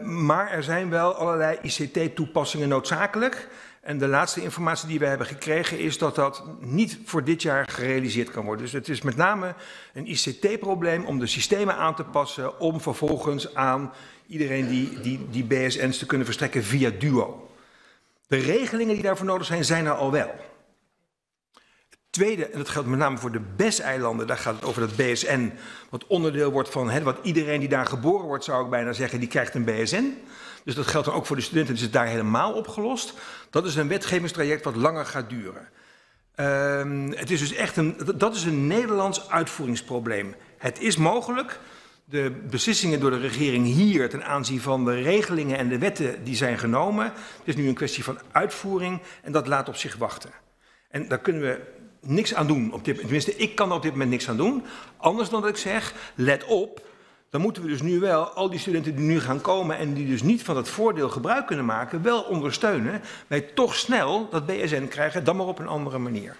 maar er zijn wel allerlei ICT-toepassingen noodzakelijk. En de laatste informatie die we hebben gekregen is dat dat niet voor dit jaar gerealiseerd kan worden. Dus het is met name een ICT-probleem om de systemen aan te passen, om vervolgens aan iedereen die BSN's te kunnen verstrekken via DUO. De regelingen die daarvoor nodig zijn er al wel. Het tweede, en dat geldt met name voor de BES-eilanden, daar gaat het over dat BSN, wat onderdeel wordt van wat iedereen die daar geboren wordt, zou ik bijna zeggen, die krijgt een BSN. Dus dat geldt dan ook voor de studenten, dus het is daar helemaal opgelost. Dat is een wetgevingstraject wat langer gaat duren. Het is dus echt dat is een Nederlands uitvoeringsprobleem. Het is mogelijk. De beslissingen door de regering hier ten aanzien van de regelingen en de wetten die zijn genomen. Het is nu een kwestie van uitvoering en dat laat op zich wachten. En daar kunnen we niks aan doen. Tenminste, ik kan er op dit moment niks aan doen. Anders dan dat ik zeg, let op. Dan moeten we dus nu wel al die studenten die nu gaan komen en die dus niet van dat voordeel gebruik kunnen maken, wel ondersteunen bij toch snel dat BSN krijgen, dan maar op een andere manier.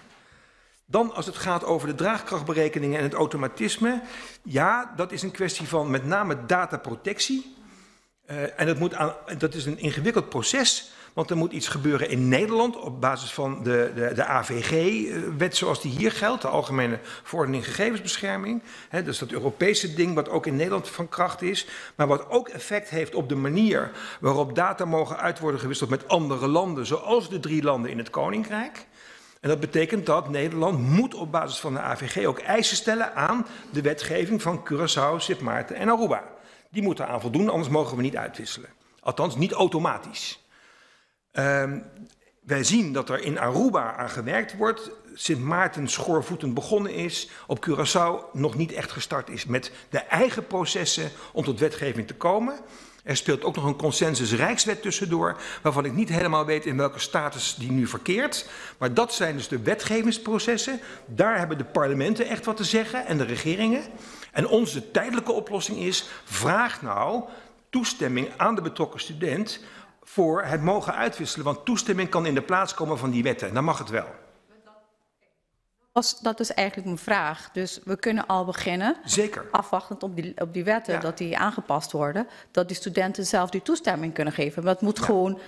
Dan als het gaat over de draagkrachtberekeningen en het automatisme, ja, dat is een kwestie van met name dataprotectie. En dat is een ingewikkeld proces, want er moet iets gebeuren in Nederland op basis van de AVG-wet zoals die hier geldt, de Algemene Verordening Gegevensbescherming. Dus dat Europese ding wat ook in Nederland van kracht is, maar wat ook effect heeft op de manier waarop data mogen uit worden gewisseld met andere landen, zoals de 3 landen in het Koninkrijk. En dat betekent dat Nederland moet op basis van de AVG ook eisen stellen aan de wetgeving van Curaçao, Sint Maarten en Aruba. Die moeten aan voldoen, anders mogen we niet uitwisselen. Althans, niet automatisch. Wij zien dat er in Aruba aan gewerkt wordt. Sint Maarten schoorvoetend begonnen is. Op Curaçao nog niet echt gestart is met de eigen processen om tot wetgeving te komen. Er speelt ook nog een consensus Rijkswet tussendoor, waarvan ik niet helemaal weet in welke status die nu verkeert. Maar dat zijn dus de wetgevingsprocessen. Daar hebben de parlementen echt wat te zeggen en de regeringen. En onze tijdelijke oplossing is, vraag nou toestemming aan de betrokken student voor het mogen uitwisselen. Want toestemming kan in de plaats komen van die wetten. Dan mag het wel. Dat is eigenlijk mijn vraag. Dus we kunnen al beginnen. Zeker. Afwachtend op die wetten, dat die aangepast worden. Dat die studenten zelf die toestemming kunnen geven. Maar dat moet gewoon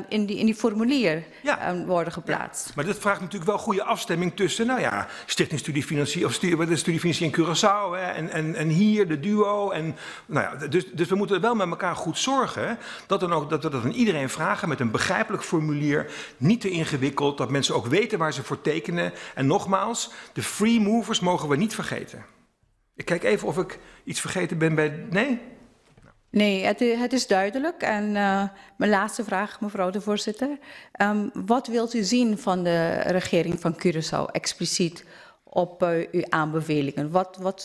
in die formulier worden geplaatst. Ja. Maar dat vraagt natuurlijk wel goede afstemming tussen, Stichting Studiefinanciering of de Studiefinanciering in Curaçao en hier de DUO. En, dus we moeten wel met elkaar goed zorgen dat we dat aan iedereen vragen met een begrijpelijk formulier. Niet te ingewikkeld, dat mensen ook weten waar ze voor tekenen. En nogmaals, de free movers mogen we niet vergeten. Ik kijk even of ik iets vergeten ben bij... Nee? Nee, het is duidelijk. En mijn laatste vraag, mevrouw de voorzitter. Wat wilt u zien van de regering van Curaçao expliciet op uw aanbevelingen?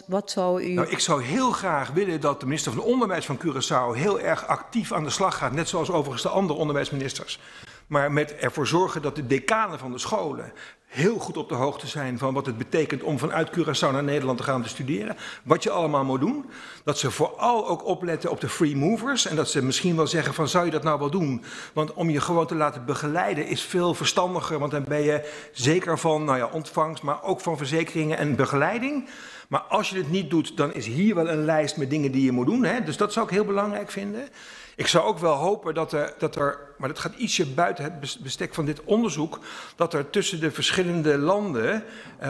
Wat zou u... Ik zou heel graag willen dat de minister van Onderwijs van Curaçao heel erg actief aan de slag gaat. Net zoals overigens de andere onderwijsministers. maar met ervoor zorgen dat de decanen van de scholen heel goed op de hoogte zijn van wat het betekent om vanuit Curaçao naar Nederland te gaan te studeren. Wat je allemaal moet doen. Dat ze vooral ook opletten op de free movers. En dat ze misschien wel zeggen van, zou je dat nou wel doen? Want om je gewoon te laten begeleiden is veel verstandiger. Want dan ben je zeker van ontvangst, maar ook van verzekeringen en begeleiding. Maar als je het niet doet, dan is hier wel een lijst met dingen die je moet doen. Hè? Dus dat zou ik heel belangrijk vinden. Ik zou ook wel hopen dat er, maar dat gaat ietsje buiten het bestek van dit onderzoek, dat er tussen de verschillende landen,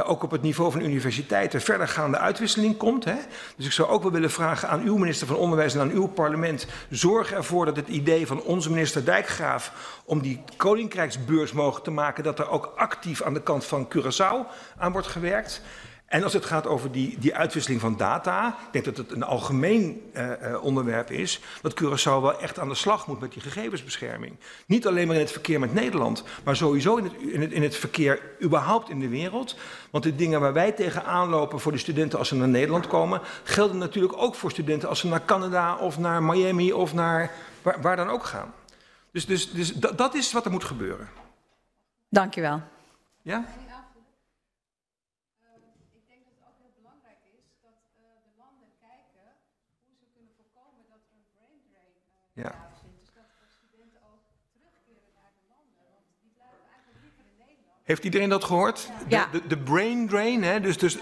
ook op het niveau van universiteiten, verdergaande uitwisseling komt. Hè? Dus ik zou ook wel willen vragen aan uw minister van Onderwijs en aan uw parlement, zorg ervoor dat het idee van onze minister Dijkgraaf om die koninkrijksbeurs mogelijk te maken, dat er ook actief aan de kant van Curaçao aan wordt gewerkt. En als het gaat over die uitwisseling van data, ik denk dat het een algemeen onderwerp is, dat Curaçao wel echt aan de slag moet met die gegevensbescherming. Niet alleen maar in het verkeer met Nederland, maar sowieso in het verkeer überhaupt in de wereld. Want de dingen waar wij tegenaan lopen voor de studenten als ze naar Nederland komen, gelden natuurlijk ook voor studenten als ze naar Canada of naar Miami of naar waar dan ook gaan. Dus dat is wat er moet gebeuren. Dank u wel. Ja? Ja. Dus dat studenten ook terugkeren naar de landen, want die blijven eigenlijk liever in Nederland. Heeft iedereen dat gehoord? Ja. De brain drain, hè? Dus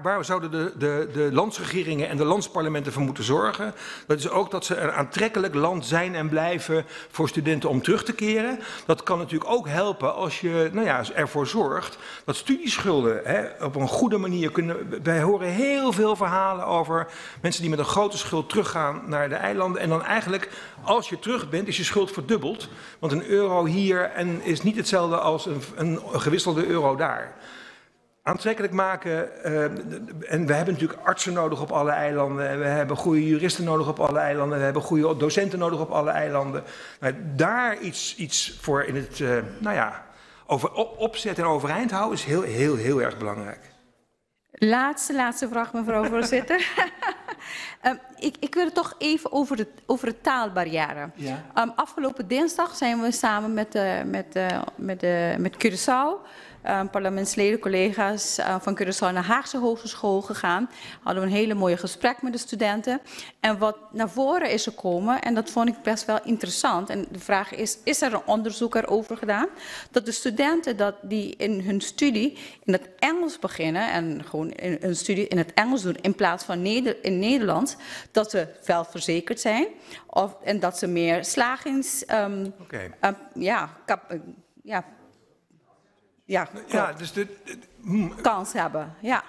waar zouden de landsregeringen en de landsparlementen voor moeten zorgen? Dat is ook dat ze een aantrekkelijk land zijn en blijven voor studenten om terug te keren. Dat kan natuurlijk ook helpen als je ervoor zorgt dat studieschulden op een goede manier kunnen. Wij horen heel veel verhalen over mensen die met een grote schuld teruggaan naar de eilanden. En dan eigenlijk, als je terug bent, is je schuld verdubbeld. Want een euro hier is niet hetzelfde als een gewisselde euro daar. Aantrekkelijk maken, en we hebben natuurlijk artsen nodig op alle eilanden, we hebben goede juristen nodig op alle eilanden, we hebben goede docenten nodig op alle eilanden. Daar iets voor in het over opzet en overeind houden is heel erg belangrijk. Laatste vraag, mevrouw voorzitter. Ik wil het toch even over de taalbarrière. Ja. Afgelopen dinsdag zijn we samen met Curaçao, parlementsleden, collega's van Curaçao naar Haagse Hogeschool gegaan. Hadden we een hele mooie gesprek met de studenten. En wat naar voren is gekomen, en dat vond ik best wel interessant. En de vraag is er een onderzoek erover gedaan? Dat de studenten die in hun studie in het Engels beginnen en gewoon een studie in het Engels doen in plaats van in Nederland, dat ze wel verzekerd zijn en dat ze meer slagings kans hebben. Ja.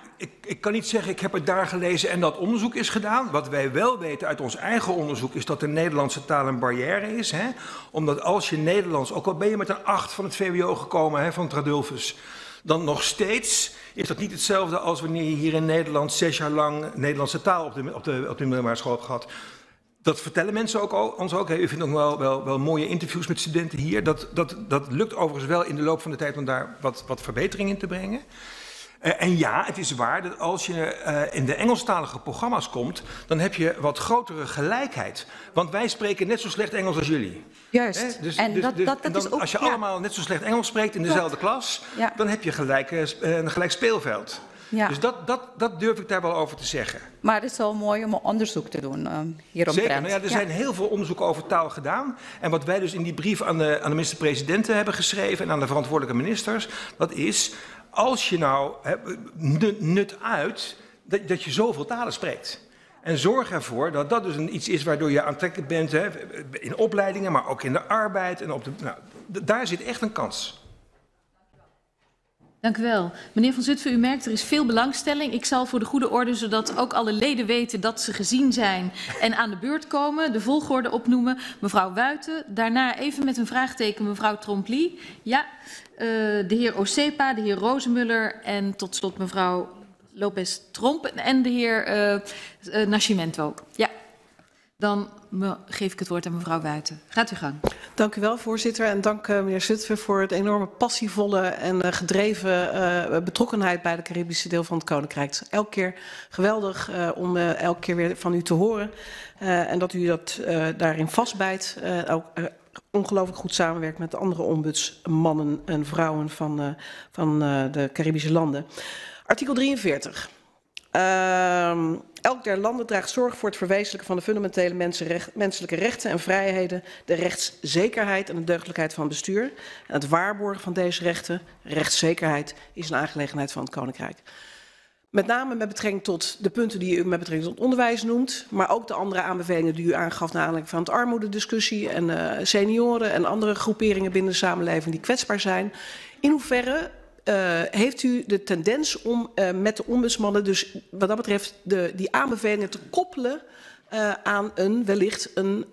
Ik kan niet zeggen, ik heb het daar gelezen en dat onderzoek is gedaan. Wat wij wel weten uit ons eigen onderzoek is dat de Nederlandse taal een barrière is. Hè? Omdat als je Nederlands, ook al ben je met een 8 van het VWO gekomen, van het Radulfus, dan nog steeds is dat niet hetzelfde als wanneer je hier in Nederland 6 jaar lang Nederlandse taal op de middelbare school hebt gehad. Dat vertellen mensen ons ook. U vindt ook wel mooie interviews met studenten hier. Dat lukt overigens wel in de loop van de tijd om daar wat verbetering in te brengen. En ja, het is waar dat als je in de Engelstalige programma's komt, dan heb je wat grotere gelijkheid. Want wij spreken net zo slecht Engels als jullie. Juist. Dus is ook, als je allemaal net zo slecht Engels spreekt in dezelfde klas, dan heb je een gelijk speelveld. Ja. Dus dat durf ik daar wel over te zeggen. Maar het is wel mooi om een onderzoek te doen hieromtrent. Zeker, er zijn heel veel onderzoeken over taal gedaan. En wat wij dus in die brief aan de minister-presidenten hebben geschreven en aan de verantwoordelijke ministers, dat is, als je nut uit dat je zoveel talen spreekt. En zorg ervoor dat dat dus iets is waardoor je aantrekkelijk bent in opleidingen, maar ook in de arbeid. En daar zit echt een kans. Dank u wel. Meneer Van Zutphen, u merkt er is veel belangstelling. Ik zal voor de goede orde, zodat ook alle leden weten dat ze gezien zijn en aan de beurt komen, de volgorde opnoemen. Mevrouw Wuiten, daarna even met een vraagteken mevrouw Trompli. Ja, de heer Osepa, de heer Rozenmuller en tot slot mevrouw Lopez Tromp en de heer Nascimento. Ja. Dan geef ik het woord aan mevrouw Wuiten. Gaat u gang. Dank u wel, voorzitter. En dank meneer Zutphen voor het enorme passievolle en gedreven betrokkenheid bij de Caribische deel van het Koninkrijk. Het is elke keer geweldig om elke keer weer van u te horen. En dat u dat daarin vastbijt. Ook ongelooflijk goed samenwerkt met de andere ombudsmannen en vrouwen van de Caribische landen. Artikel 43. Elk der landen draagt zorg voor het verwezenlijken van de fundamentele menselijke rechten en vrijheden, de rechtszekerheid en de deugdelijkheid van bestuur. En het waarborgen van deze rechten, rechtszekerheid, is een aangelegenheid van het Koninkrijk. Met name met betrekking tot de punten die u met betrekking tot onderwijs noemt, maar ook de andere aanbevelingen die u aangaf naar aanleiding van het armoedediscussie en senioren en andere groeperingen binnen de samenleving die kwetsbaar zijn. In hoeverre heeft u de tendens om met de ombudsmannen dus wat dat betreft die aanbevelingen te koppelen aan wellicht een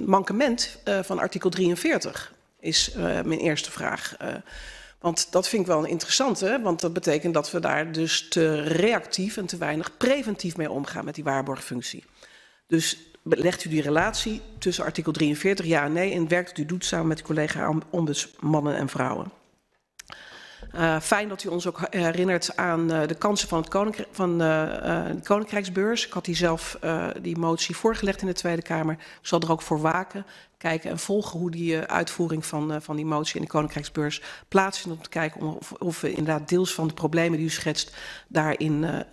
mankement van artikel 43? Is mijn eerste vraag. Want dat vind ik wel een interessante, want dat betekent dat we daar dus te reactief en te weinig preventief mee omgaan met die waarborgfunctie. Dus legt u die relatie tussen artikel 43 ja en nee en werkt u doet samen met uw collega ombudsmannen en vrouwen. Fijn dat u ons ook herinnert aan de kansen van de Koninkrijksbeurs. Ik had die motie voorgelegd in de Tweede Kamer. Ik zal er ook voor waken, kijken en volgen hoe die uitvoering van die motie in de Koninkrijksbeurs plaatsvindt. Om te kijken of we inderdaad deels van de problemen die u schetst daarin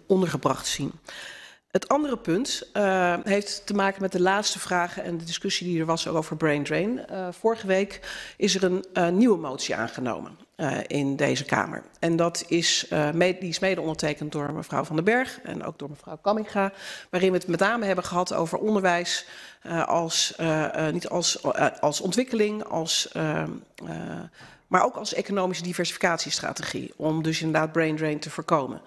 ondergebracht zien. Het andere punt heeft te maken met de laatste vragen en de discussie die er was over brain drain. Vorige week is er een nieuwe motie aangenomen in deze Kamer. En die is mede ondertekend door mevrouw Van den Berg en ook door mevrouw Kamminga. Waarin we het met name hebben gehad over onderwijs niet als ontwikkeling, maar ook als economische diversificatiestrategie. Om dus inderdaad brain drain te voorkomen.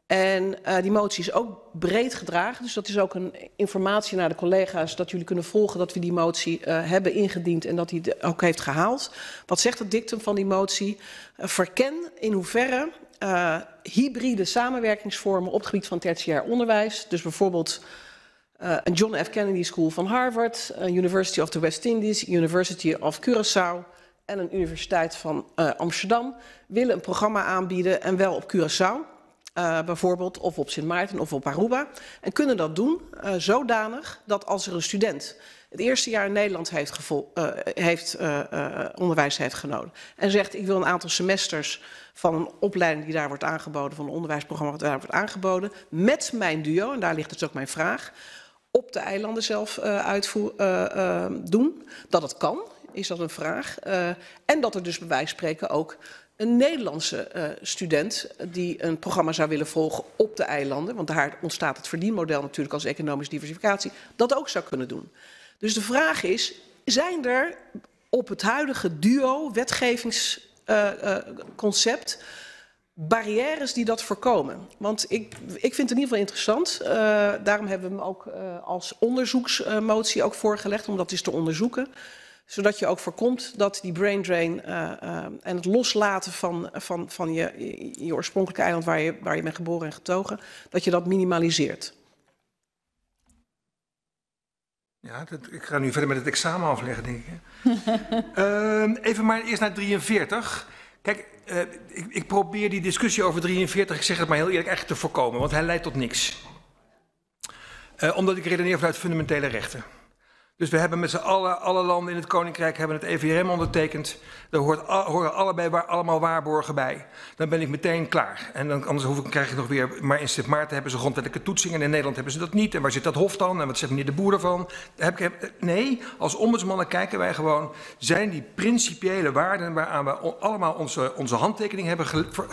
En die motie is ook breed gedragen. Dus dat is ook een informatie naar de collega's dat jullie kunnen volgen dat we die motie hebben ingediend en dat hij het ook heeft gehaald. Wat zegt het dictum van die motie? Verken in hoeverre hybride samenwerkingsvormen op het gebied van tertiair onderwijs, dus bijvoorbeeld een John F. Kennedy School van Harvard, een University of the West Indies, University of Curaçao en een Universiteit van Amsterdam, willen een programma aanbieden en wel op Curaçao. Bijvoorbeeld of op Sint Maarten of op Aruba. En kunnen dat doen zodanig dat als er een student het eerste jaar in Nederland onderwijs heeft genomen en zegt ik wil een aantal semesters van een opleiding die daar wordt aangeboden, van een onderwijsprogramma dat daar wordt aangeboden, met mijn duo, en daar ligt dus ook mijn vraag, op de eilanden zelf doen. Dat het kan, is dat een vraag. En dat er dus bij wijze van spreken ook een Nederlandse student die een programma zou willen volgen op de eilanden, want daar ontstaat het verdienmodel natuurlijk als economische diversificatie, dat ook zou kunnen doen. Dus de vraag is, zijn er op het huidige duo wetgevingsconcept barrières die dat voorkomen? Want ik vind het in ieder geval interessant. Daarom hebben we hem ook als onderzoeksmotie ook voorgelegd, om dat eens te onderzoeken. Zodat je ook voorkomt dat die brain drain en het loslaten van je oorspronkelijke eiland waar je bent geboren en getogen, dat je dat minimaliseert. Ja, ik ga nu verder met het examen afleggen, denk ik. Even maar eerst naar 43. Kijk, ik probeer die discussie over 43, ik zeg het maar heel eerlijk, echt te voorkomen, want hij leidt tot niks. Omdat ik redeneer vanuit fundamentele rechten. Dus we hebben met z'n allen, alle landen in het Koninkrijk hebben het EVRM ondertekend. Daar horen allemaal waarborgen bij. Dan ben ik meteen klaar. En dan, anders krijg je nog weer, maar in Sint Maarten hebben ze grondwettelijke toetsingen. En in Nederland hebben ze dat niet. En waar zit dat hof dan? En wat zegt meneer de Boer ervan? Nee, als ombudsmannen kijken wij gewoon, zijn die principiële waarden waaraan we allemaal onze handtekening hebben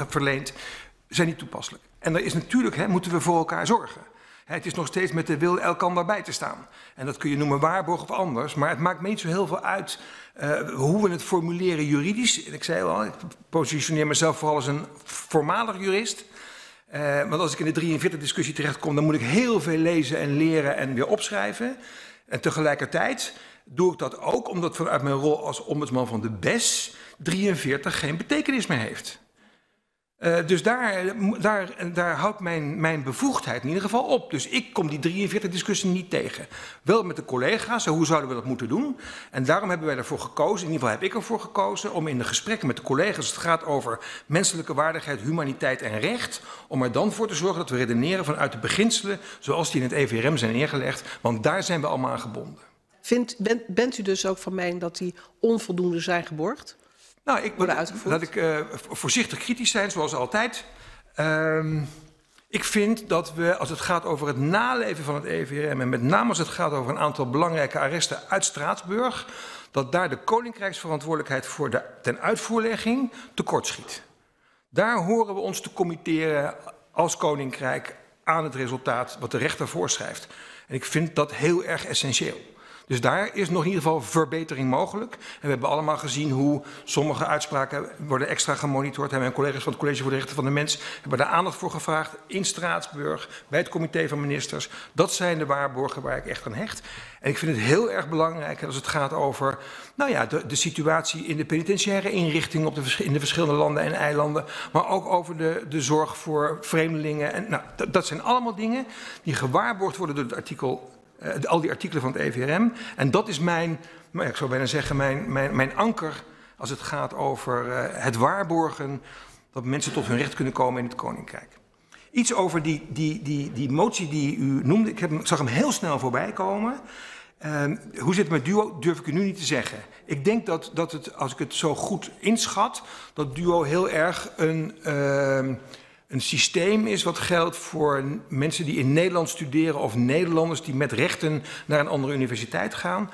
verleend, zijn die toepasselijk. En daar is natuurlijk, moeten we voor elkaar zorgen. Het is nog steeds met de wil elkander bij te staan. En dat kun je noemen waarborg of anders. Maar het maakt me niet zo heel veel uit hoe we het formuleren juridisch. En ik zei al, ik positioneer mezelf vooral als een voormalig jurist. Want als ik in de 43 discussie terechtkom, dan moet ik heel veel lezen en leren en weer opschrijven. En tegelijkertijd doe ik dat ook omdat vanuit mijn rol als ombudsman van de BES 43 geen betekenis meer heeft. Dus daar houdt mijn bevoegdheid in ieder geval op. Dus ik kom die 43 discussie niet tegen. Wel met de collega's, hoe zouden we dat moeten doen? En daarom hebben wij ervoor gekozen, in ieder geval heb ik ervoor gekozen, om in de gesprekken met de collega's, als het gaat over menselijke waardigheid, humaniteit en recht, om er dan voor te zorgen dat we redeneren vanuit de beginselen zoals die in het EVRM zijn neergelegd, want daar zijn we allemaal aan gebonden. Bent u dus ook van mening dat die onvoldoende zijn geborgd? Nou, laat ik voorzichtig kritisch zijn, zoals altijd. Ik vind dat we, als het gaat over het naleven van het EVRM... en met name als het gaat over een aantal belangrijke arresten uit Straatsburg... dat daar de koninkrijksverantwoordelijkheid voor de tenuitvoerlegging tekortschiet. Daar horen we ons te committeren als koninkrijk aan het resultaat wat de rechter voorschrijft. En ik vind dat heel erg essentieel. Dus daar is nog in ieder geval verbetering mogelijk. En we hebben allemaal gezien hoe sommige uitspraken worden extra gemonitord. En mijn collega's van het College voor de Rechten van de Mens hebben daar aandacht voor gevraagd. In Straatsburg, bij het comité van ministers. Dat zijn de waarborgen waar ik echt aan hecht. En ik vind het heel erg belangrijk als het gaat over de situatie in de penitentiaire inrichting in de verschillende landen en eilanden. Maar ook over de zorg voor vreemdelingen. En, dat zijn allemaal dingen die gewaarborgd worden door het artikel... al die artikelen van het EVRM. En dat is ik zou bijna zeggen, mijn anker als het gaat over het waarborgen dat mensen tot hun recht kunnen komen in het Koninkrijk. Iets over die motie die u noemde. Ik zag hem heel snel voorbij komen. Hoe zit het met DUO, durf ik u nu niet te zeggen. Ik denk dat het, als ik het zo goed inschat, dat DUO heel erg een systeem is wat geldt voor mensen die in Nederland studeren of Nederlanders die met rechten naar een andere universiteit gaan.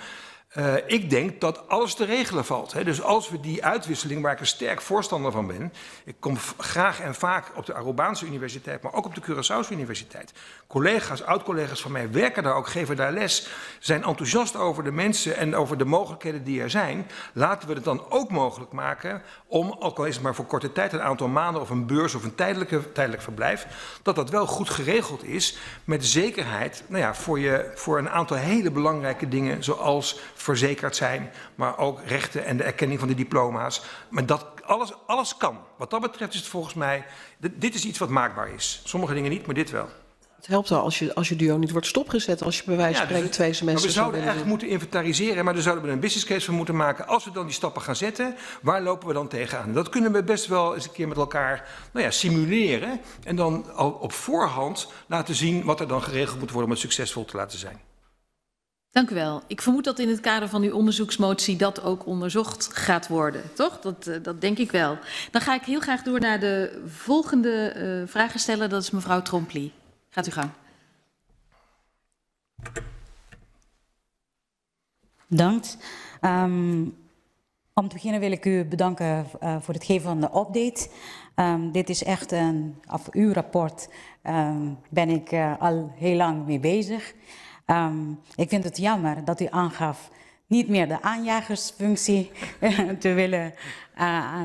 Ik denk dat alles te regelen valt. Hè. Dus als we die uitwisseling, waar ik een sterk voorstander van ben... ik kom graag en vaak op de Arubaanse universiteit, maar ook op de Curaçaose universiteit. Collega's, oud-collega's van mij werken daar ook, geven daar les, zijn enthousiast over de mensen en over de mogelijkheden die er zijn. Laten we het dan ook mogelijk maken om, ook al is het maar voor korte tijd, een aantal maanden of een beurs of een tijdelijk verblijf, dat wel goed geregeld is met zekerheid voor een aantal hele belangrijke dingen zoals verzekerd zijn, maar ook rechten en de erkenning van de diploma's. Maar dat alles kan. Wat dat betreft is het volgens mij, dit is iets wat maakbaar is. Sommige dingen niet, maar dit wel. Het helpt wel als je DUO niet wordt stopgezet, als je bij wijze van spreken 2 semesters... We zouden eigenlijk moeten inventariseren, maar daar zouden we een business case van moeten maken. Als we dan die stappen gaan zetten, waar lopen we dan tegenaan? Dat kunnen we best wel eens een keer met elkaar simuleren en dan al op voorhand laten zien wat er dan geregeld moet worden om het succesvol te laten zijn. Dank u wel. Ik vermoed dat in het kader van uw onderzoeksmotie dat ook onderzocht gaat worden, toch? Dat denk ik wel. Dan ga ik heel graag door naar de volgende vragensteller, dat is mevrouw Trompli. Gaat u gang. Dank. Om te beginnen wil ik u bedanken voor het geven van de update. Dit is echt uw rapport ben ik al heel lang mee bezig. Ik vind het jammer dat u aangaf niet meer de aanjagersfunctie te willen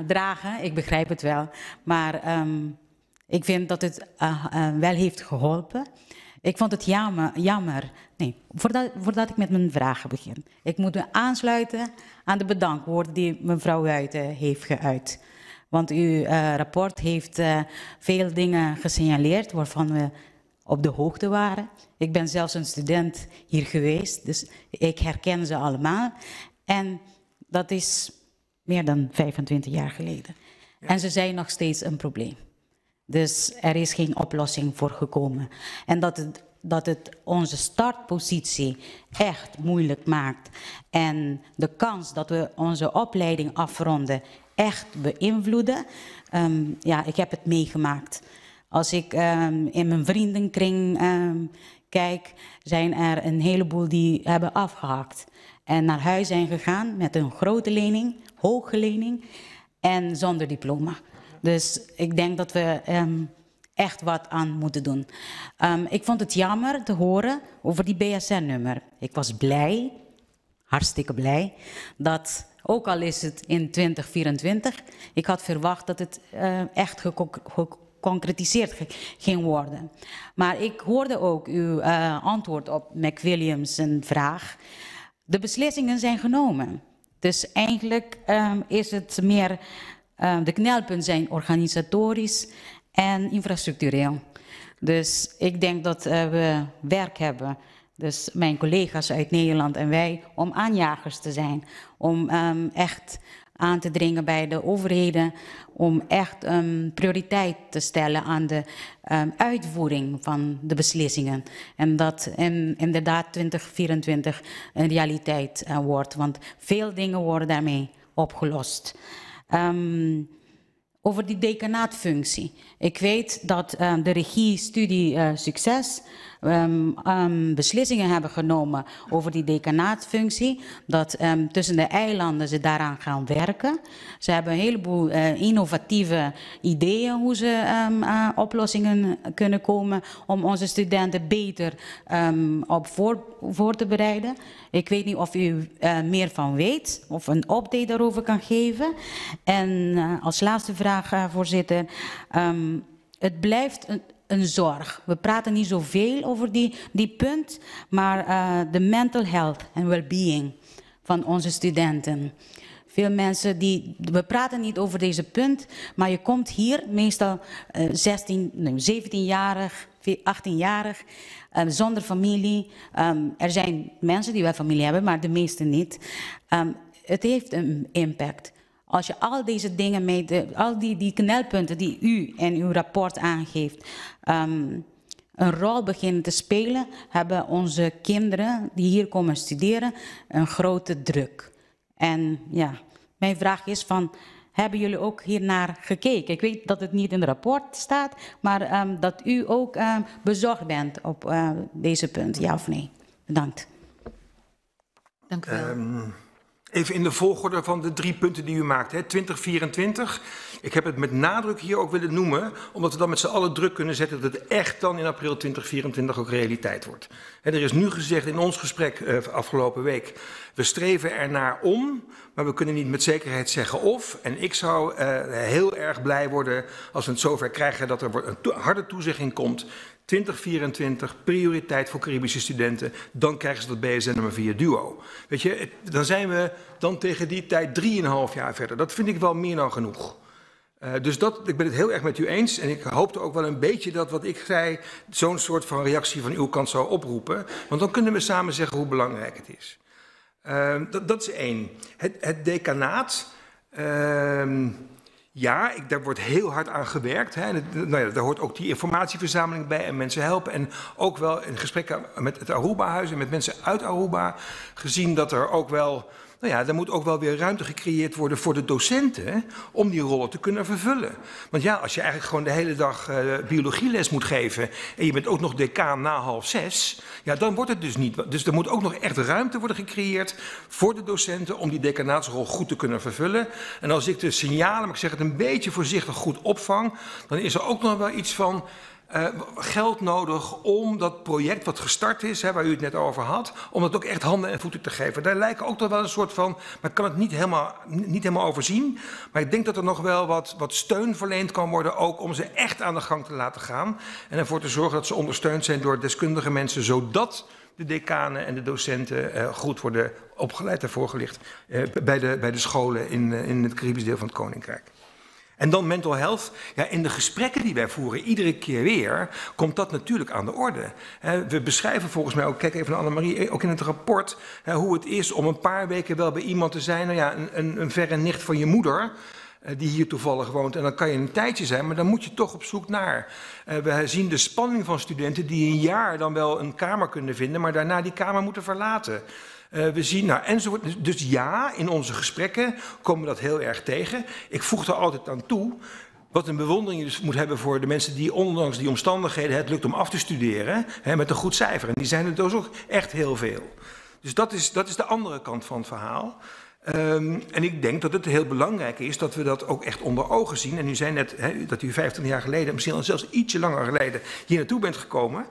dragen. Ik begrijp het wel, maar ik vind dat het wel heeft geholpen. Ik vond het jammer. Nee, voordat ik met mijn vragen begin. Ik moet me aansluiten aan de bedankwoorden die mevrouw Wuiten heeft geuit. Want uw rapport heeft veel dingen gesignaleerd waarvan we op de hoogte waren. Ik ben zelfs een student hier geweest, dus ik herken ze allemaal. En dat is meer dan 25 jaar geleden. Ja. En ze zijn nog steeds een probleem. Dus er is geen oplossing voor gekomen. En dat het onze startpositie echt moeilijk maakt. En de kans dat we onze opleiding afronden echt beïnvloeden. Ik heb het meegemaakt. Als ik in mijn vriendenkring kijk, zijn er een heleboel die hebben afgehakt. En naar huis zijn gegaan met een grote lening, hoge lening en zonder diploma. Dus ik denk dat we echt wat aan moeten doen. Ik vond het jammer te horen over die BSN-nummer. Ik was blij, hartstikke blij, dat ook al is het in 2024, ik had verwacht dat het echt geconcretiseerd ging worden. Maar ik hoorde ook uw antwoord op McWilliams' vraag. De beslissingen zijn genomen. Dus eigenlijk is het meer, de knelpunten zijn organisatorisch en infrastructureel. Dus ik denk dat we werk hebben, dus mijn collega's uit Nederland en wij, om aanjagers te zijn. Om echt aan te dringen bij de overheden om echt prioriteit te stellen aan de uitvoering van de beslissingen. En dat inderdaad 2024 een realiteit wordt, want veel dingen worden daarmee opgelost. Over die decanaatfunctie. Ik weet dat de regie Studie Succes beslissingen hebben genomen over die decanaatfunctie. Dat tussen de eilanden ze daaraan gaan werken. Ze hebben een heleboel innovatieve ideeën hoe ze oplossingen kunnen komen om onze studenten beter op voor te bereiden. Ik weet niet of u meer van weet of een update daarover kan geven. En als laatste vraag, voorzitter. Het blijft een zorg. We praten niet zoveel over die punt, maar de mental health en well-being van onze studenten. Veel mensen we praten niet over deze punt, maar je komt hier meestal 17-jarig, 18-jarig, zonder familie. Er zijn mensen die wel familie hebben, maar de meeste niet. Het heeft een impact. Als je al deze dingen al die knelpunten die u in uw rapport aangeeft, een rol beginnen te spelen, hebben onze kinderen die hier komen studeren een grote druk. En ja, mijn vraag is hebben jullie ook hiernaar gekeken? Ik weet dat het niet in het rapport staat, maar dat u ook bezorgd bent op deze punt, ja of nee? Bedankt. Dank u wel. Even in de volgorde van de 3 punten die u maakt, hè. 2024. Ik heb het met nadruk hier ook willen noemen, omdat we dan met z'n allen druk kunnen zetten dat het echt dan in april 2024 ook realiteit wordt. En er is nu gezegd in ons gesprek afgelopen week, we streven ernaar om, maar we kunnen niet met zekerheid zeggen of. En ik zou heel erg blij worden als we het zover krijgen dat er een harde toezegging komt. 2024, prioriteit voor Caribische studenten, dan krijgen ze dat BSN-nummer via DUO. Weet je, dan zijn we dan tegen die tijd 3,5 jaar verder. Dat vind ik wel meer dan genoeg. Dus ik ben het heel erg met u eens en ik hoopte ook wel een beetje dat wat ik zei zo'n soort van reactie van uw kant zou oproepen. Want dan kunnen we samen zeggen hoe belangrijk het is. Dat is 1. Het decanaat. Ja, daar wordt heel hard aan gewerkt. Hè. Nou ja, daar hoort ook die informatieverzameling bij en mensen helpen. En ook wel in gesprekken met het Aruba-huis en met mensen uit Aruba gezien dat er ook wel, nou ja, er moet ook wel weer ruimte gecreëerd worden voor de docenten om die rollen te kunnen vervullen. Want ja, als je eigenlijk gewoon de hele dag biologieles moet geven en je bent ook nog decaan na 5:30, ja, dan wordt het dus niet. Dus er moet ook nog echt ruimte worden gecreëerd voor de docenten om die decanaatsrol goed te kunnen vervullen. En als ik de signalen, maar ik zeg het een beetje voorzichtig, goed opvang, dan is er ook nog wel iets van geld nodig om dat project wat gestart is, hè, waar u het net over had, om dat ook echt handen en voeten te geven. Daar lijken ook nog wel een soort van, maar ik kan het niet helemaal overzien, maar ik denk dat er nog wel wat steun verleend kan worden, ook om ze echt aan de gang te laten gaan en ervoor te zorgen dat ze ondersteund zijn door deskundige mensen, zodat de decanen en de docenten goed worden opgeleid en voorgelicht bij de scholen in het Caribisch deel van het Koninkrijk. En dan mental health. Ja, in de gesprekken die wij voeren, iedere keer weer, komt dat natuurlijk aan de orde. We beschrijven volgens mij ook, kijk even naar Annemarie, ook in het rapport, hoe het is om een paar weken wel bij iemand te zijn, nou ja, een verre nicht van je moeder, die hier toevallig woont. En dan kan je een tijdje zijn, maar dan moet je toch op zoek naar. We zien de spanning van studenten die een jaar dan wel een kamer kunnen vinden, maar daarna die kamer moeten verlaten. We zien, nou, enzovoort. Dus ja, in onze gesprekken komen we dat heel erg tegen. Ik voeg er altijd aan toe, wat een bewondering je dus moet hebben voor de mensen die ondanks die omstandigheden het lukt om af te studeren, met een goed cijfer. En die zijn er dus ook echt heel veel. Dus dat is de andere kant van het verhaal. En ik denk dat het heel belangrijk is dat we dat ook echt onder ogen zien. En u zei net dat u 25 jaar geleden, misschien zelfs ietsje langer geleden, hier naartoe bent gekomen.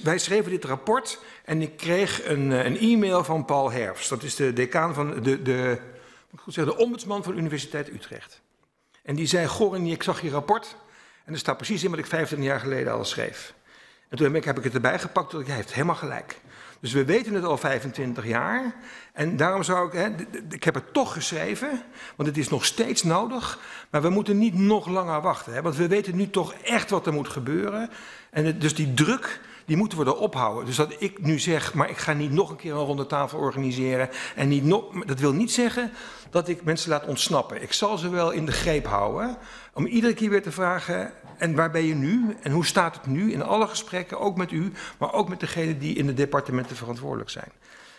Wij schreven dit rapport en ik kreeg een e-mail van Paul Herfs. Dat is de decaan van de ombudsman van de Universiteit Utrecht. En die zei, Gorin, ik zag je rapport en er staat precies in wat ik 25 jaar geleden al schreef. En toen heb ik het erbij gepakt, hij heeft helemaal gelijk. Dus we weten het al 25 jaar en daarom zou ik heb het toch geschreven, want het is nog steeds nodig, maar we moeten niet nog langer wachten. Want we weten nu toch echt wat er moet gebeuren. En dus die druk die moeten we er ophouden. Dus dat ik nu zeg, maar ik ga niet nog een keer een ronde tafel organiseren. En niet nog, dat wil niet zeggen dat ik mensen laat ontsnappen. Ik zal ze wel in de greep houden. Om iedere keer weer te vragen, en waar ben je nu? En hoe staat het nu? In alle gesprekken, ook met u, maar ook met degenen die in de departementen verantwoordelijk zijn.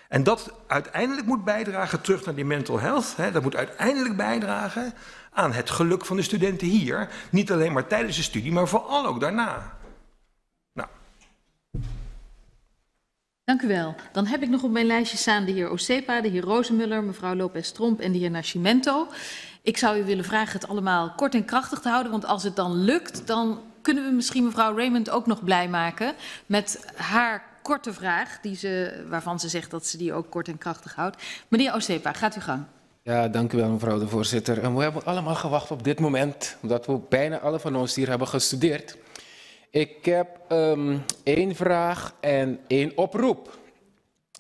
En dat uiteindelijk moet bijdragen, terug naar die mental health, dat moet uiteindelijk bijdragen aan het geluk van de studenten hier. Niet alleen maar tijdens de studie, maar vooral ook daarna. Nou. Dank u wel. Dan heb ik nog op mijn lijstje staan de heer Osepa, de heer Rozenmuller, mevrouw Lopez-Tromp en de heer Nascimento. Ik zou u willen vragen het allemaal kort en krachtig te houden, want als het dan lukt, dan kunnen we misschien mevrouw Raymond ook nog blij maken met haar korte vraag, waarvan ze zegt dat ze die ook kort en krachtig houdt. Meneer Osepa, gaat uw gang. Ja, dank u wel mevrouw de voorzitter. En we hebben allemaal gewacht op dit moment, omdat we bijna alle van ons hier hebben gestudeerd. Ik heb 1 vraag en 1 oproep.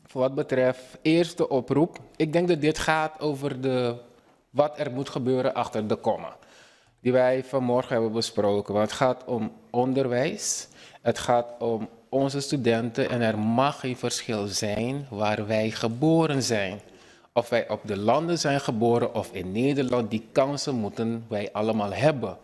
Voor wat betreft eerste oproep. Ik denk dat dit gaat over wat er moet gebeuren achter de komma. Die wij vanmorgen hebben besproken. Want het gaat om onderwijs. Het gaat om onze studenten. En er mag geen verschil zijn waar wij geboren zijn. Of wij op de landen zijn geboren of in Nederland. Die kansen moeten wij allemaal hebben.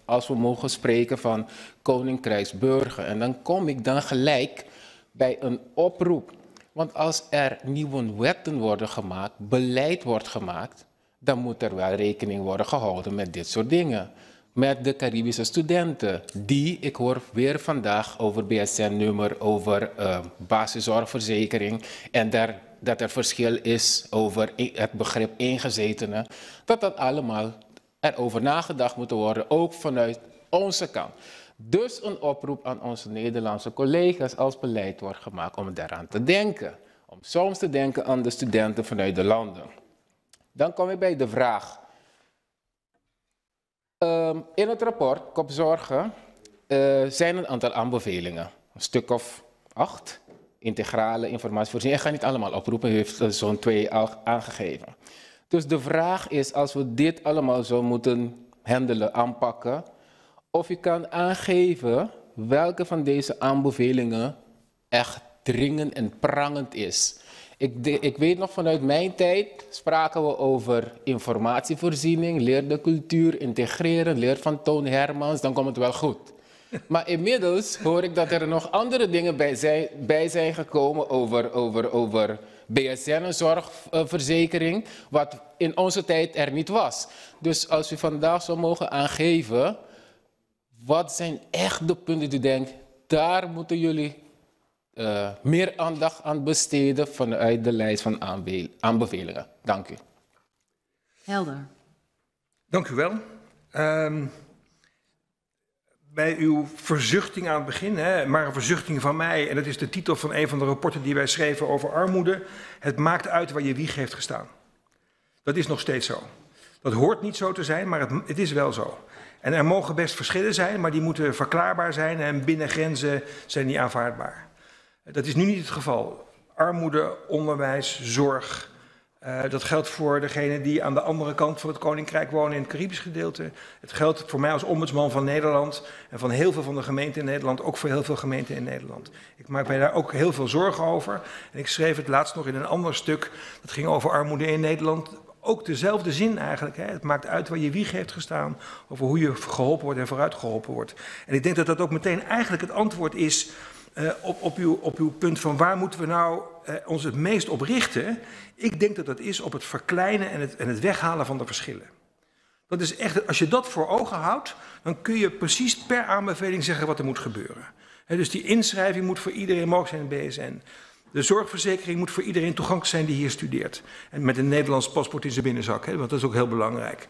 Als we mogen spreken van koninkrijksburger. En dan kom ik dan gelijk bij een oproep. Want als er nieuwe wetten worden gemaakt, beleid wordt gemaakt, dan moet er wel rekening worden gehouden met dit soort dingen. Met de Caribische studenten, ik hoor weer vandaag over BSN-nummer, over basiszorgverzekering en dat er verschil is over het begrip ingezetenen, dat allemaal erover nagedacht moet worden, ook vanuit onze kant. Dus een oproep aan onze Nederlandse collega's als beleid wordt gemaakt om daaraan te denken. Om soms te denken aan de studenten vanuit de landen. Dan kom ik bij de vraag. In het rapport Kopzorgen zijn een aantal aanbevelingen. Een stuk of 8. Integrale informatievoorziening. Ik ga niet allemaal oproepen, u heeft zo'n 2 al aangegeven. Dus de vraag is, als we dit allemaal zo moeten handelen, aanpakken, of u kan aangeven welke van deze aanbevelingen echt dringend en prangend is. Ik weet nog vanuit mijn tijd spraken we over informatievoorziening, leer de cultuur, integreren, leer van Toon Hermans, dan komt het wel goed. Maar inmiddels hoor ik dat er nog andere dingen bij zijn gekomen over BSN en zorgverzekering, wat in onze tijd er niet was. Dus als u vandaag zou mogen aangeven, wat zijn echt de punten die u denkt, daar moeten jullie meer aandacht aan besteden vanuit de lijst van aanbevelingen. Dank u. Helder. Dank u wel. Bij uw verzuchting aan het begin, maar een verzuchting van mij, en dat is de titel van een van de rapporten die wij schreven over armoede. Het maakt uit waar je wieg heeft gestaan. Dat is nog steeds zo. Dat hoort niet zo te zijn, maar het is wel zo. En er mogen best verschillen zijn, maar die moeten verklaarbaar zijn en binnen grenzen zijn die aanvaardbaar. Dat is nu niet het geval. Armoede, onderwijs, zorg. Dat geldt voor degenen die aan de andere kant van het Koninkrijk wonen in het Caribisch gedeelte. Het geldt voor mij als ombudsman van Nederland en van heel veel van de gemeenten in Nederland, ook voor heel veel gemeenten in Nederland. Ik maak mij daar ook heel veel zorgen over. En ik schreef het laatst nog in een ander stuk, dat ging over armoede in Nederland. Ook dezelfde zin eigenlijk. Het maakt uit waar je wieg heeft gestaan, over hoe je geholpen wordt en vooruit geholpen wordt. En ik denk dat dat ook meteen eigenlijk het antwoord is op uw punt van waar moeten we nou ons het meest op richten. Ik denk dat dat is op het verkleinen en het weghalen van de verschillen. Dat is echt, als je dat voor ogen houdt, dan kun je precies per aanbeveling zeggen wat er moet gebeuren. Dus die inschrijving moet voor iedereen mogelijk zijn in BSN. De zorgverzekering moet voor iedereen toegankelijk zijn die hier studeert. En met een Nederlands paspoort in zijn binnenzak, want dat is ook heel belangrijk.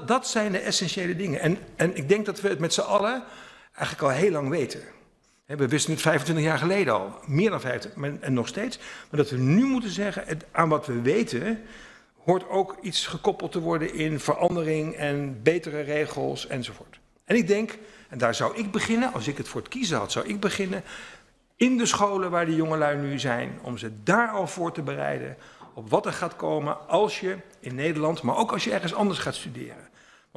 Dat zijn de essentiële dingen. En ik denk dat we het met z'n allen eigenlijk al heel lang weten. We wisten het 25 jaar geleden al, meer dan 25, en nog steeds. Maar dat we nu moeten zeggen, aan wat we weten, hoort ook iets gekoppeld te worden in verandering en betere regels enzovoort. En ik denk, en daar zou ik beginnen, als ik het voor het kiezen had, zou ik beginnen in de scholen waar de jongelui nu zijn, om ze daar al voor te bereiden op wat er gaat komen als je in Nederland, maar ook als je ergens anders gaat studeren.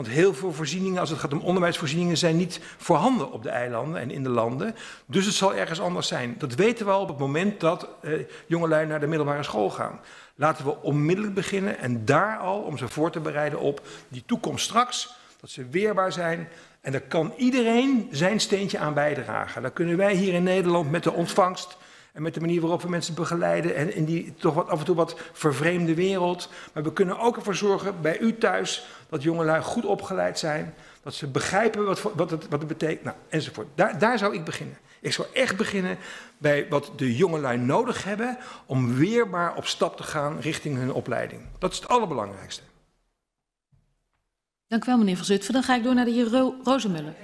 Want heel veel voorzieningen, als het gaat om onderwijsvoorzieningen, zijn niet voorhanden op de eilanden en in de landen. Dus het zal ergens anders zijn. Dat weten we al op het moment dat jongelui naar de middelbare school gaan. Laten we onmiddellijk beginnen en daar al om ze voor te bereiden op die toekomst straks. Dat ze weerbaar zijn. En daar kan iedereen zijn steentje aan bijdragen. Daar kunnen wij hier in Nederland met de ontvangst en met de manier waarop we mensen begeleiden en in die toch wat, af en toe wat vervreemde wereld. Maar we kunnen ook ervoor zorgen bij u thuis dat jongelui goed opgeleid zijn. Dat ze begrijpen wat het betekent, nou, enzovoort. Daar zou ik beginnen. Ik zou echt beginnen bij wat de jongelui nodig hebben om weerbaar op stap te gaan richting hun opleiding. Dat is het allerbelangrijkste. Dank u wel, meneer Van Zutphen. Dan ga ik door naar de heer Rozenmuller.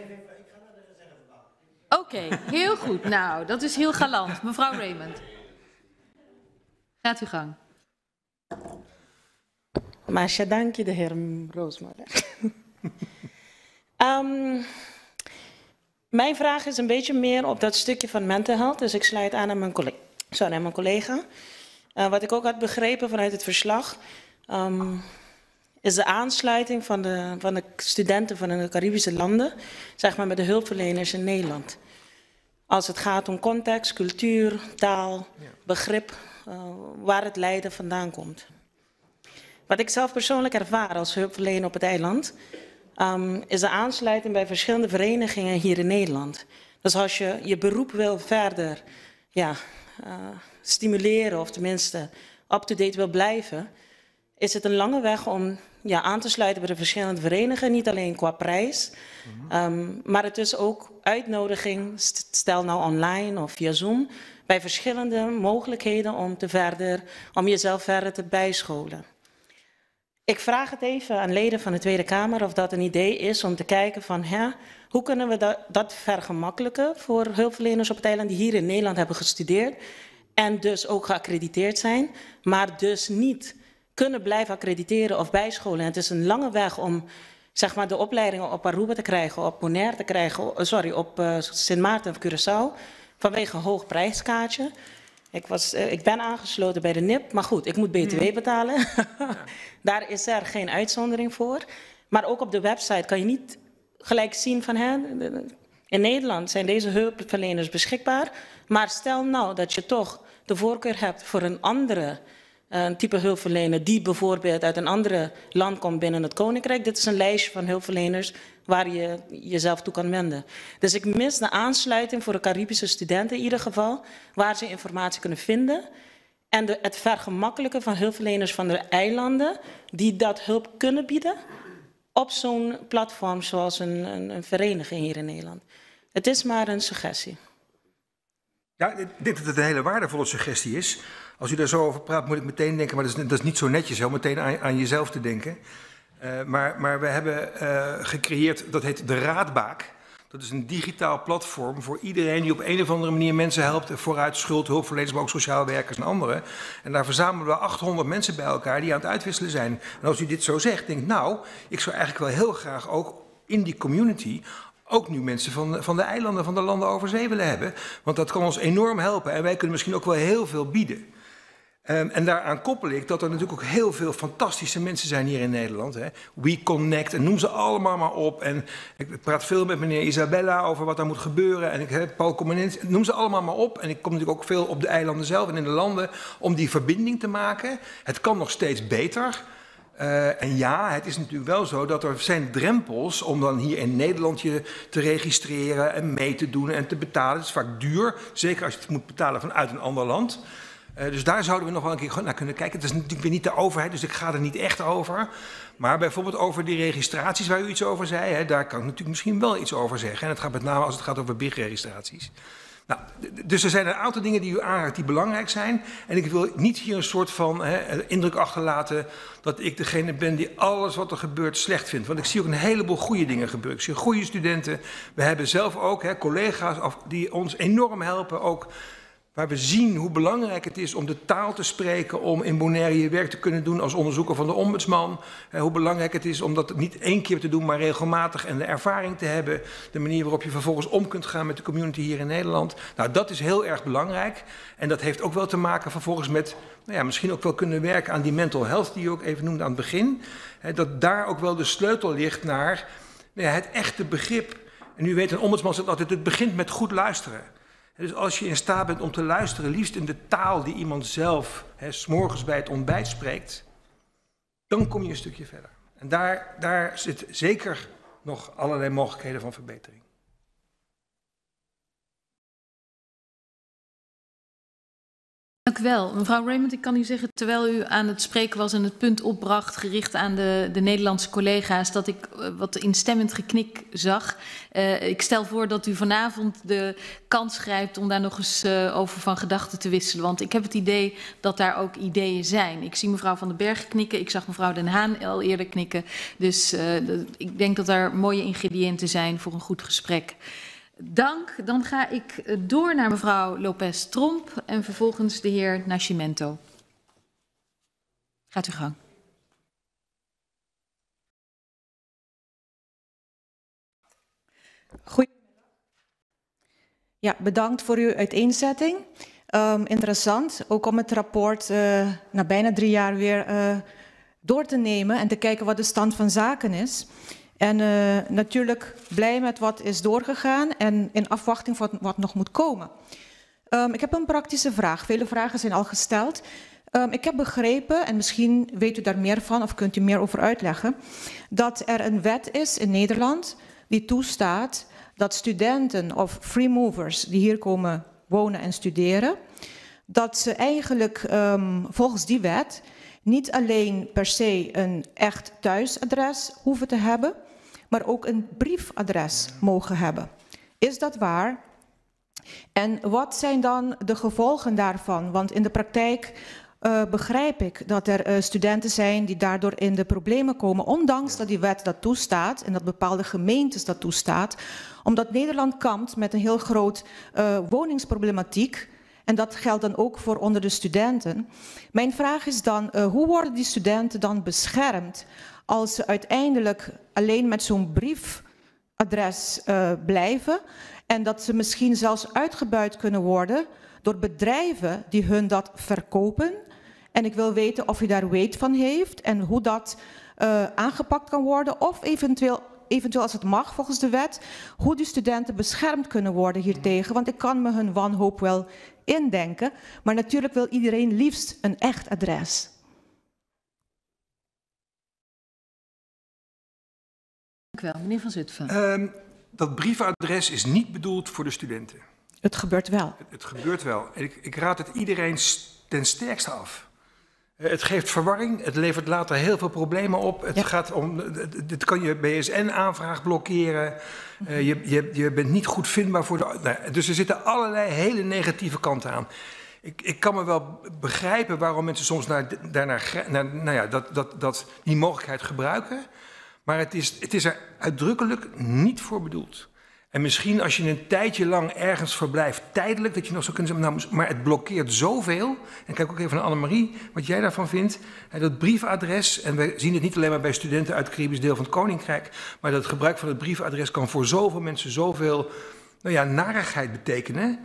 Oké, heel goed. Nou, dat is heel galant. Mevrouw Raymond. Gaat uw gang. Masha, dank je, de heer Rozenmuller. Mijn vraag is een beetje meer op dat stukje van mental health. Dus ik sluit aan aan mijn collega. Wat ik ook had begrepen vanuit het verslag, is de aansluiting van de studenten van de Caribische landen, zeg maar, met de hulpverleners in Nederland. Als het gaat om context, cultuur, taal, begrip, waar het lijden vandaan komt. Wat ik zelf persoonlijk ervaar als hulpverlener op het eiland, is de aansluiting bij verschillende verenigingen hier in Nederland. Dus als je je beroep wil verder stimuleren, of tenminste up-to-date wil blijven, is het een lange weg om aan te sluiten bij de verschillende verenigingen. Niet alleen qua prijs, maar het is ook uitnodiging, stel nou online of via Zoom, bij verschillende mogelijkheden om jezelf verder te bijscholen. Ik vraag het even aan leden van de Tweede Kamer of dat een idee is om te kijken van hoe kunnen we dat vergemakkelijken voor hulpverleners op het eiland die hier in Nederland hebben gestudeerd en dus ook geaccrediteerd zijn, maar dus niet kunnen blijven accrediteren of bijscholen. En het is een lange weg om, zeg maar, de opleidingen op Aruba te krijgen, op Bonaire te krijgen, op Sint Maarten of Curaçao, vanwege een hoog prijskaartje. Ik ben aangesloten bij de NIP, maar goed, ik moet BTW betalen. Daar is er geen uitzondering voor. Maar ook op de website kan je niet gelijk zien van in Nederland zijn deze hulpverleners beschikbaar. Maar stel nou dat je toch de voorkeur hebt voor een andere type hulpverlener die bijvoorbeeld uit een andere land komt binnen het Koninkrijk. Dit is een lijstje van hulpverleners waar je jezelf toe kan wenden. Dus ik mis de aansluiting voor de Caribische studenten in ieder geval, waar ze informatie kunnen vinden. En het vergemakkelijken van hulpverleners van de eilanden die dat hulp kunnen bieden op zo'n platform zoals een vereniging hier in Nederland. Het is maar een suggestie. Ja, ik denk dat het een hele waardevolle suggestie is. Als u daar zo over praat, moet ik meteen denken, maar dat is niet zo netjes, om meteen aan jezelf te denken. Maar we hebben gecreëerd, dat heet de Raadbaak. Dat is een digitaal platform voor iedereen die op een of andere manier mensen helpt vooruit, schuld, hulpverleners, maar ook sociaal werkers en anderen. En daar verzamelen we 800 mensen bij elkaar die aan het uitwisselen zijn. En als u dit zo zegt, denk ik, nou, ik zou eigenlijk wel heel graag ook in die community ook nu mensen van de eilanden, van de landen over zee willen hebben. Want dat kan ons enorm helpen en wij kunnen misschien ook wel heel veel bieden. En daaraan koppel ik dat er natuurlijk ook heel veel fantastische mensen zijn hier in Nederland. Hè. We Connect en noem ze allemaal maar op. En ik praat veel met meneer Isabella over wat er moet gebeuren. En Paul Commanens, noem ze allemaal maar op. En ik kom natuurlijk ook veel op de eilanden zelf en in de landen om die verbinding te maken. Het kan nog steeds beter. En ja, het is natuurlijk wel zo dat er zijn drempels om dan hier in Nederland je te registreren en mee te doen en te betalen. Het is vaak duur, zeker als je het moet betalen vanuit een ander land. Dus daar zouden we nog wel een keer naar kunnen kijken. Het is natuurlijk weer niet de overheid, dus ik ga er niet echt over. Maar bijvoorbeeld over die registraties waar u iets over zei, hè, daar kan ik natuurlijk misschien wel iets over zeggen. En het gaat met name als het gaat over BIG-registraties. Nou, dus er zijn een aantal dingen die u aanraakt die belangrijk zijn. En ik wil niet hier een soort van indruk achterlaten dat ik degene ben die alles wat er gebeurt slecht vindt. Want ik zie ook een heleboel goede dingen gebeuren. Ik zie goede studenten. We hebben zelf ook collega's die ons enorm helpen, ook waar we zien hoe belangrijk het is om de taal te spreken, om in Bonaire je werk te kunnen doen als onderzoeker van de ombudsman. Hoe belangrijk het is om dat niet 1 keer te doen, maar regelmatig en de ervaring te hebben. De manier waarop je vervolgens om kunt gaan met de community hier in Nederland. Nou, dat is heel erg belangrijk. En dat heeft ook wel te maken vervolgens met, nou ja, misschien ook wel kunnen werken aan die mental health die je ook even noemde aan het begin. Dat daar ook wel de sleutel ligt naar het echte begrip. En u weet, een ombudsman zegt altijd, het begint met goed luisteren. Dus als je in staat bent om te luisteren, liefst in de taal die iemand zelf 's morgens bij het ontbijt spreekt, dan kom je een stukje verder. En daar zit zeker nog allerlei mogelijkheden van verbetering. Dank u wel. Mevrouw Raymond, ik kan u zeggen, terwijl u aan het spreken was en het punt opbracht, gericht aan de Nederlandse collega's, dat ik wat instemmend geknik zag. Ik stel voor dat u vanavond de kans grijpt om daar nog eens over van gedachten te wisselen. Want ik heb het idee dat daar ook ideeën zijn. Ik zie mevrouw Van den Berg knikken, ik zag mevrouw Den Haan al eerder knikken. Dus ik denk dat er mooie ingrediënten zijn voor een goed gesprek. Dank. Dan ga ik door naar mevrouw Lopez-Tromp en vervolgens de heer Nascimento. Gaat uw gang. Ja, bedankt voor uw uiteenzetting. Interessant, ook om het rapport na bijna 3 jaar weer door te nemen en te kijken wat de stand van zaken is. En natuurlijk blij met wat is doorgegaan en in afwachting van wat nog moet komen. Ik heb een praktische vraag. Vele vragen zijn al gesteld. Ik heb begrepen, en misschien weet u daar meer van of kunt u meer over uitleggen, dat er een wet is in Nederland die toestaat dat studenten of free movers die hier komen wonen en studeren, dat ze eigenlijk volgens die wet niet alleen per se een echt thuisadres hoeven te hebben, maar ook een briefadres mogen hebben. Is dat waar? En wat zijn dan de gevolgen daarvan? Want in de praktijk begrijp ik dat er studenten zijn die daardoor in de problemen komen, ondanks dat die wet dat toestaat en dat bepaalde gemeentes dat toestaat, omdat Nederland kampt met een heel groot woningsproblematiek. En dat geldt dan ook voor onder de studenten. Mijn vraag is dan, hoe worden die studenten dan beschermd als ze uiteindelijk alleen met zo'n briefadres blijven en dat ze misschien zelfs uitgebuit kunnen worden door bedrijven die hun dat verkopen? En ik wil weten of u daar weet van heeft en hoe dat aangepakt kan worden of eventueel als het mag volgens de wet, hoe die studenten beschermd kunnen worden hiertegen. Want ik kan me hun wanhoop wel indenken, maar natuurlijk wil iedereen liefst een echt adres. Dank u wel. Meneer Van Zutphen. Dat briefadres is niet bedoeld voor de studenten. Het gebeurt wel. Het gebeurt wel. En ik raad het iedereen ten sterkste af. Het geeft verwarring, het levert later heel veel problemen op. Het gaat om, dit kan je BSN-aanvraag blokkeren. Je bent niet goed vindbaar voor de... Nou, dus er zitten allerlei hele negatieve kanten aan. Ik kan me wel begrijpen waarom mensen soms die mogelijkheid gebruiken. Maar het is er uitdrukkelijk niet voor bedoeld. En misschien als je een tijdje lang ergens verblijft, tijdelijk, dat je nog zou kunnen zeggen, nou, maar het blokkeert zoveel. En kijk ook even naar Annemarie, wat jij daarvan vindt. Dat briefadres, en we zien het niet alleen maar bij studenten uit het Caribisch deel van het Koninkrijk, maar dat het gebruik van het briefadres kan voor zoveel mensen zoveel narigheid betekenen.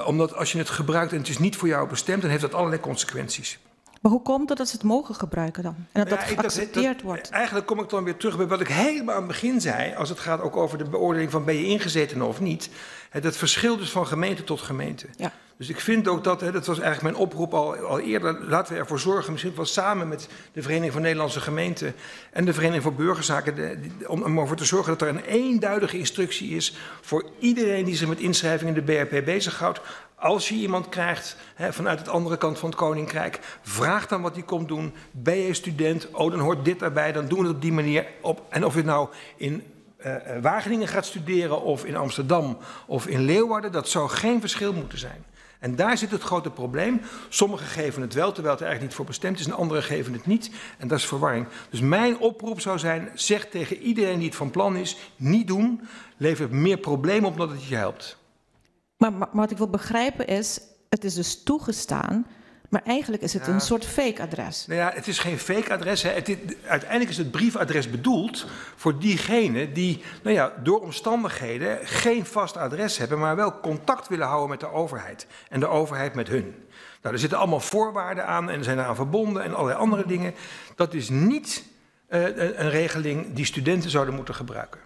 Omdat als je het gebruikt en het is niet voor jou bestemd, dan heeft dat allerlei consequenties. Maar hoe komt het dat ze het mogen gebruiken dan? En dat geaccepteerd wordt? Eigenlijk kom ik dan weer terug bij wat ik helemaal aan het begin zei, als het gaat ook over de beoordeling van ben je ingezeten of niet. Het verschil dus van gemeente tot gemeente. Ja. Dus ik vind ook dat was eigenlijk mijn oproep al eerder, laten we ervoor zorgen, misschien wel samen met de Vereniging van Nederlandse Gemeenten en de Vereniging voor Burgerzaken, om ervoor te zorgen dat er een eenduidige instructie is voor iedereen die zich met inschrijving in de BRP bezighoudt. Als je iemand krijgt vanuit de andere kant van het Koninkrijk, vraag dan wat hij komt doen. Ben je student? Oh, dan hoort dit daarbij. Dan doen we het op die manier op. En of je nou in Wageningen gaat studeren of in Amsterdam of in Leeuwarden, dat zou geen verschil moeten zijn. En daar zit het grote probleem. Sommigen geven het wel, terwijl het er eigenlijk niet voor bestemd is. En anderen geven het niet. En dat is verwarring. Dus mijn oproep zou zijn, zeg tegen iedereen die het van plan is, niet doen. Levert meer problemen op dan dat het je helpt. Maar wat ik wil begrijpen is, het is dus toegestaan, maar eigenlijk is het een soort fake adres. Nou ja, het is geen fake adres. Hè. Uiteindelijk is het briefadres bedoeld voor diegenen die door omstandigheden geen vast adres hebben, maar wel contact willen houden met de overheid en de overheid met hun. Nou, er zitten allemaal voorwaarden aan en er zijn eraan verbonden en allerlei andere dingen. Dat is niet een regeling die studenten zouden moeten gebruiken.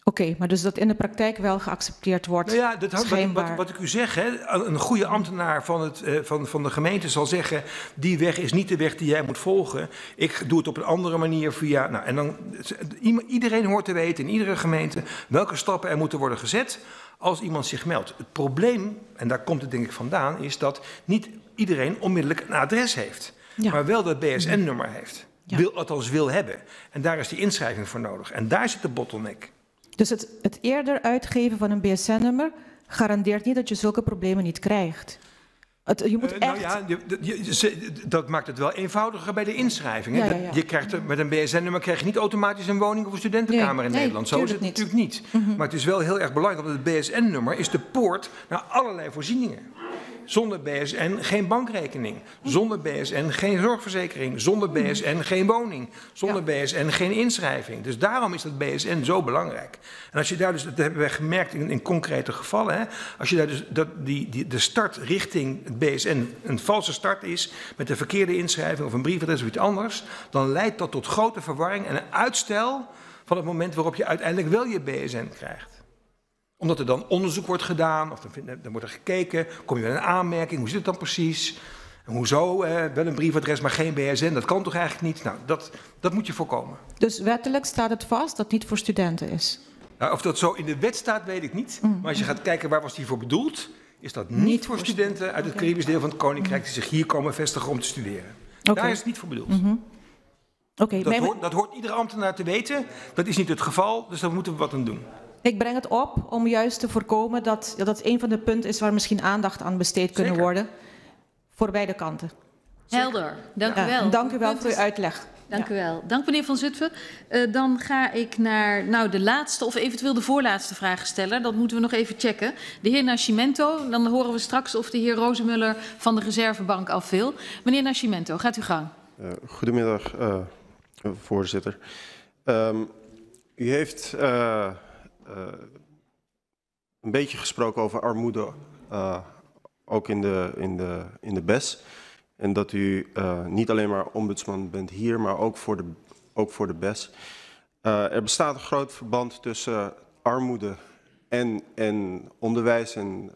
Oké, maar dus dat in de praktijk wel geaccepteerd wordt. Nou ja, wat ik u zeg, hè, een goede ambtenaar van de gemeente zal zeggen, die weg is niet de weg die jij moet volgen. Ik doe het op een andere manier via. Nou, en dan iedereen hoort te weten in iedere gemeente welke stappen er moeten worden gezet als iemand zich meldt. Het probleem, en daar komt het denk ik vandaan, is dat niet iedereen onmiddellijk een adres heeft, maar wel dat BSN-nummer heeft. Althans wil hebben. En daar is die inschrijving voor nodig. En daar zit de bottleneck. Dus het eerder uitgeven van een BSN-nummer garandeert niet dat je zulke problemen niet krijgt. Je moet echt... dat maakt het wel eenvoudiger bij de inschrijving. Hè? Ja. Je krijgt met een BSN-nummer krijg je niet automatisch een woning of een studentenkamer in Nederland. Zo is het natuurlijk niet. Maar het is wel heel erg belangrijk, want het BSN-nummer is de poort naar allerlei voorzieningen. Zonder BSN geen bankrekening. Zonder BSN geen zorgverzekering. Zonder BSN geen woning. Zonder BSN geen inschrijving. Dus daarom is dat BSN zo belangrijk. En als je daar dus, dat hebben wij gemerkt in concrete gevallen, hè, als je daar dus de start richting het BSN een valse start is, met een verkeerde inschrijving of een briefadres of iets anders, dan leidt dat tot grote verwarring en een uitstel van het moment waarop je uiteindelijk wel je BSN krijgt. Omdat er dan onderzoek wordt gedaan, of dan wordt er gekeken, kom je met een aanmerking, hoe zit het dan precies? En hoezo, wel een briefadres, maar geen BSN, dat kan toch eigenlijk niet? Nou, dat moet je voorkomen. Dus wettelijk staat het vast dat het niet voor studenten is? Nou, of dat zo in de wet staat, weet ik niet. Maar als je gaat kijken waar was die voor bedoeld, is dat niet voor studenten uit het Caribisch deel van het Koninkrijk die zich hier komen vestigen om te studeren. Daar is het niet voor bedoeld. Dat hoort iedere ambtenaar te weten. Dat is niet het geval, dus daar moeten we wat aan doen. Ik breng het op om juist te voorkomen dat een van de punten is waar misschien aandacht aan besteed kunnen worden. Voor beide kanten. Helder, dank u wel. Dank u wel voor uw uitleg. Dank u wel. Dank meneer Van Zutphen. Dan ga ik naar de laatste of eventueel de voorlaatste vragensteller. Dat moeten we nog even checken. De heer Nascimento. Dan horen we straks of de heer Rozenmuller van de Reservebank af wil. Meneer Nascimento, gaat uw gang. Goedemiddag, voorzitter. U heeft een beetje gesproken over armoede, ook in de BES. En dat u niet alleen maar ombudsman bent hier, maar ook voor de BES. Er bestaat een groot verband tussen armoede en onderwijs. En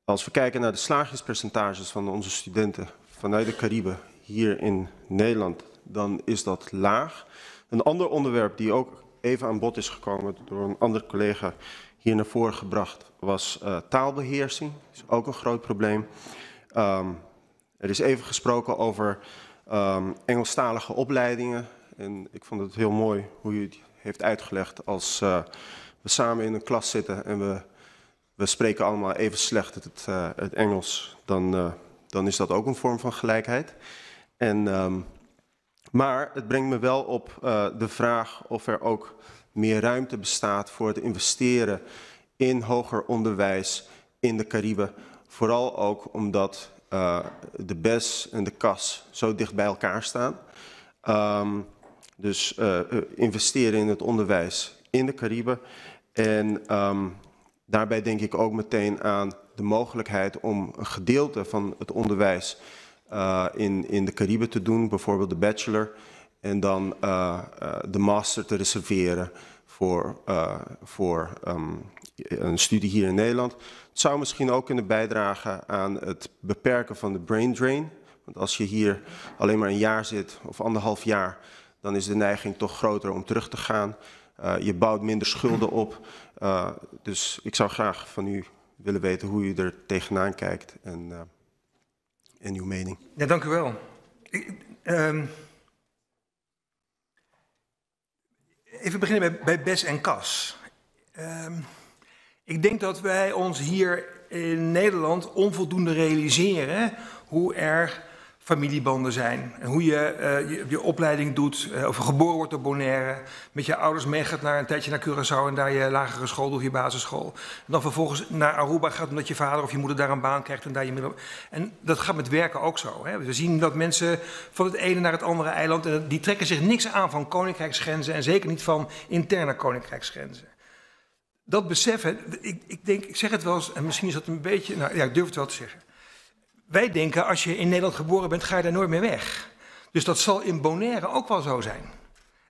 als we kijken naar de slagingspercentages van onze studenten vanuit de Cariben hier in Nederland, dan is dat laag. Een ander onderwerp die ook even aan bod is gekomen door een andere collega hier naar voren gebracht, was taalbeheersing. Dat is ook een groot probleem. Er is even gesproken over Engelstalige opleidingen. En ik vond het heel mooi hoe u het heeft uitgelegd. Als we samen in een klas zitten en we spreken allemaal even slecht het Engels, dan is dat ook een vorm van gelijkheid. Maar het brengt me wel op de vraag of er ook meer ruimte bestaat voor het investeren in hoger onderwijs in de Cariben. Vooral ook omdat de BES en de CAS zo dicht bij elkaar staan. Dus investeren in het onderwijs in de Cariben. En daarbij denk ik ook meteen aan de mogelijkheid om een gedeelte van het onderwijs in de Cariben te doen, bijvoorbeeld de bachelor, en dan de master te reserveren voor een studie hier in Nederland. Het zou misschien ook kunnen bijdragen aan het beperken van de brain drain. Want als je hier alleen maar een jaar zit of 1,5 jaar, dan is de neiging toch groter om terug te gaan. Je bouwt minder schulden op. Dus ik zou graag van u willen weten hoe u er tegenaan kijkt en uw mening. Ja, dank u wel. Even beginnen bij BES en CAS. Ik denk dat wij ons hier in Nederland onvoldoende realiseren hoe er familiebanden zijn. En hoe je je opleiding doet, of je geboren wordt op Bonaire, met je ouders meegaat een tijdje naar Curaçao en daar je lagere school doet, je basisschool. En dan vervolgens naar Aruba gaat omdat je vader of je moeder daar een baan krijgt en daar je middel. En dat gaat met werken ook zo. Hè. We zien dat mensen van het ene naar het andere eiland, en die trekken zich niks aan van koninkrijksgrenzen en zeker niet van interne koninkrijksgrenzen. Dat beseffen, ik zeg het wel eens, en misschien is dat een beetje, nou ja, ik durf het wel te zeggen. Wij denken, als je in Nederland geboren bent, ga je daar nooit meer weg. Dus dat zal in Bonaire ook wel zo zijn.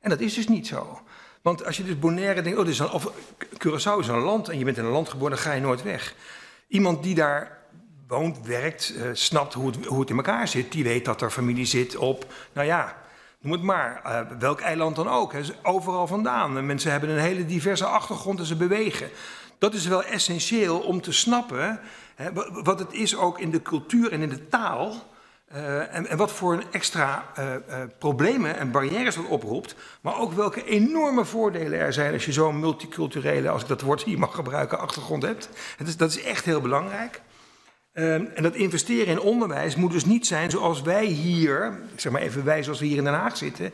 En dat is dus niet zo. Want als je dus Bonaire denkt, oh, of Curaçao is een land en je bent in een land geboren, dan ga je nooit weg. Iemand die daar woont, werkt, snapt hoe het in elkaar zit, die weet dat er familie zit op, nou ja, noem het maar, welk eiland dan ook. Hè, overal vandaan. Mensen hebben een hele diverse achtergrond en ze bewegen. Dat is wel essentieel om te snappen wat het is ook in de cultuur en in de taal. En wat voor extra problemen en barrières dat oproept. Maar ook welke enorme voordelen er zijn als je zo'n multiculturele, als ik dat woord hier mag gebruiken, achtergrond hebt. Dat is echt heel belangrijk. En dat investeren in onderwijs moet dus niet zijn zoals wij hier, ik zeg maar even wij zoals we hier in Den Haag zitten,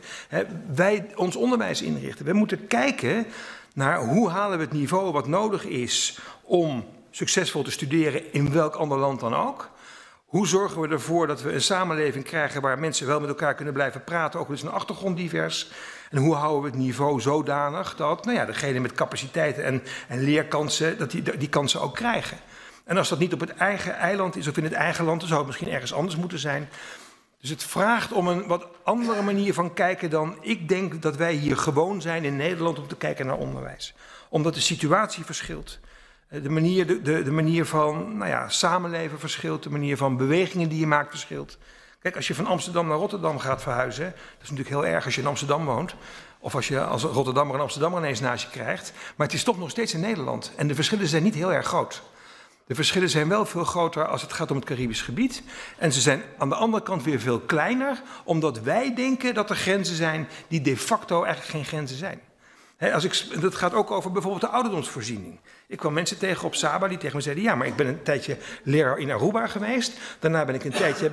wij ons onderwijs inrichten. We moeten kijken naar hoe halen we het niveau wat nodig is om succesvol te studeren in welk ander land dan ook. Hoe zorgen we ervoor dat we een samenleving krijgen waar mensen wel met elkaar kunnen blijven praten, ook al is een achtergrond divers. En hoe houden we het niveau zodanig dat nou ja, degene met capaciteiten en leerkansen, dat die kansen ook krijgen. En als dat niet op het eigen eiland is of in het eigen land, dan zou het misschien ergens anders moeten zijn. Dus het vraagt om een wat andere manier van kijken dan ik denk dat wij hier gewoon zijn in Nederland om te kijken naar onderwijs. Omdat de situatie verschilt. De manier van nou ja, samenleven verschilt, de manier van bewegingen die je maakt verschilt. Kijk, als je van Amsterdam naar Rotterdam gaat verhuizen, dat is natuurlijk heel erg als je in Amsterdam woont. Of als je als Rotterdammer en Amsterdammer ineens naast je krijgt. Maar het is toch nog steeds in Nederland. En de verschillen zijn niet heel erg groot. De verschillen zijn wel veel groter als het gaat om het Caribisch gebied. En ze zijn aan de andere kant weer veel kleiner, omdat wij denken dat er grenzen zijn die de facto eigenlijk geen grenzen zijn. Dat gaat ook over bijvoorbeeld de ouderdomsvoorziening. Ik kwam mensen tegen op Saba die tegen me zeiden, ja, maar ik ben een tijdje leraar in Aruba geweest. Daarna ben ik een tijdje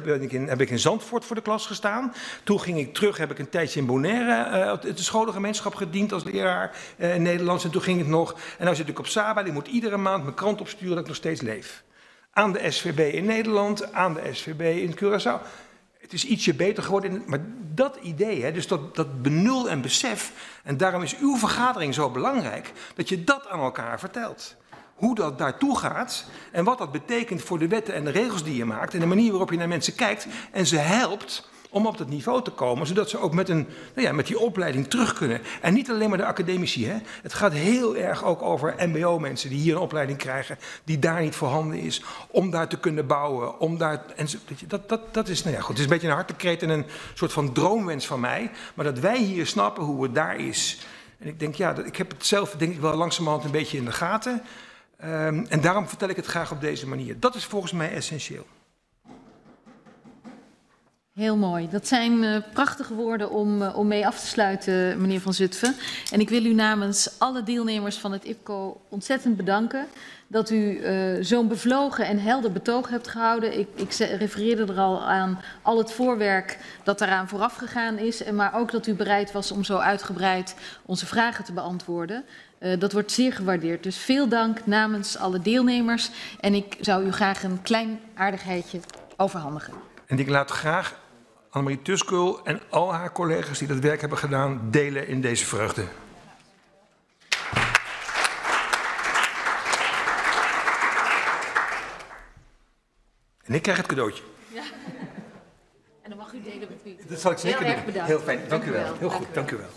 heb ik in Zandvoort voor de klas gestaan. Toen ging ik terug, heb ik een tijdje in Bonaire de scholengemeenschap gediend als leraar in Nederlands. En toen ging het nog. En nu zit ik op Saba, die moet iedere maand mijn krant opsturen dat ik nog steeds leef. Aan de SVB in Nederland, aan de SVB in Curaçao. Het is ietsje beter geworden, maar dat idee, dus dat benul en besef, en daarom is uw vergadering zo belangrijk, dat je dat aan elkaar vertelt. Hoe dat daartoe gaat en wat dat betekent voor de wetten en de regels die je maakt en de manier waarop je naar mensen kijkt en ze helpt om op dat niveau te komen, zodat ze ook met die opleiding terug kunnen. En niet alleen maar de academici. Hè. Het gaat heel erg ook over mbo-mensen die hier een opleiding krijgen, die daar niet voorhanden is, om daar te kunnen bouwen. Dat is, nou ja, goed, het is een beetje een hartekreet en een soort van droomwens van mij, maar dat wij hier snappen hoe het daar is. En ik denk, ja, ik heb het zelf denk ik wel langzamerhand een beetje in de gaten. En daarom vertel ik het graag op deze manier. Dat is volgens mij essentieel. Heel mooi. Dat zijn prachtige woorden om mee af te sluiten, meneer Van Zutphen. En ik wil u namens alle deelnemers van het IPCO ontzettend bedanken dat u zo'n bevlogen en helder betoog hebt gehouden. Ik refereerde er al aan al het voorwerk dat daaraan vooraf gegaan is, maar ook dat u bereid was om zo uitgebreid onze vragen te beantwoorden. Dat wordt zeer gewaardeerd. Dus veel dank namens alle deelnemers. En ik zou u graag een klein aardigheidje overhandigen. En ik laat graag Annemarie Tuskeul en al haar collega's die dat werk hebben gedaan delen in deze vreugde. En ik krijg het cadeautje. Ja. En dan mag u delen met wie. Dat zal ik zeker doen. Heel erg bedankt. Heel fijn. Dank u wel. Heel goed. Dank u wel.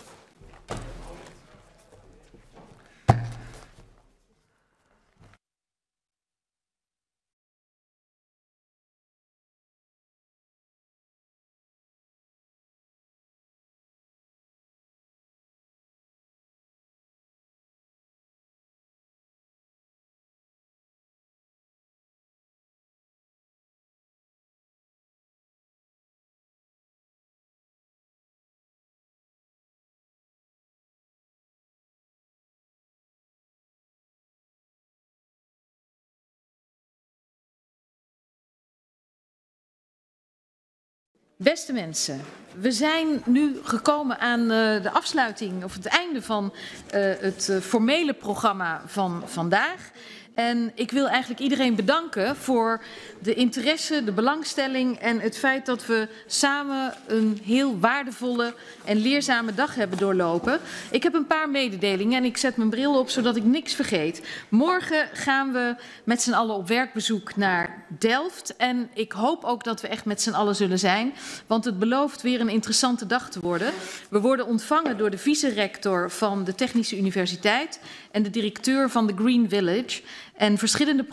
Beste mensen, we zijn nu gekomen aan de afsluiting of het einde van het formele programma van vandaag. En ik wil eigenlijk iedereen bedanken voor de interesse, de belangstelling en het feit dat we samen een heel waardevolle en leerzame dag hebben doorlopen. Ik heb een paar mededelingen en ik zet mijn bril op zodat ik niks vergeet. Morgen gaan we met z'n allen op werkbezoek naar Delft. En ik hoop ook dat we echt met z'n allen zullen zijn, want het belooft weer een interessante dag te worden. We worden ontvangen door de vice-rector van de Technische Universiteit en de directeur van de Green Village. En verschillende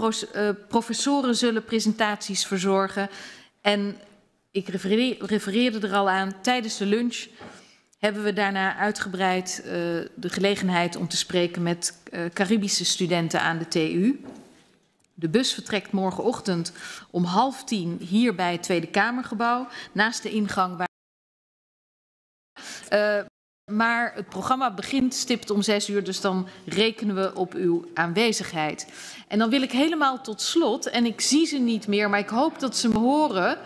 professoren zullen presentaties verzorgen. En ik refereerde er al aan, tijdens de lunch hebben we daarna uitgebreid de gelegenheid om te spreken met Caribische studenten aan de TU. De bus vertrekt morgenochtend om 9:30 hier bij het Tweede Kamergebouw, naast de ingang waar... Maar het programma begint stipt om 6 uur, dus dan rekenen we op uw aanwezigheid. En dan wil ik helemaal tot slot, en ik zie ze niet meer, maar ik hoop dat ze me horen,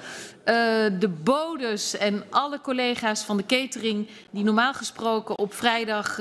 de bodes en alle collega's van de catering die normaal gesproken op vrijdag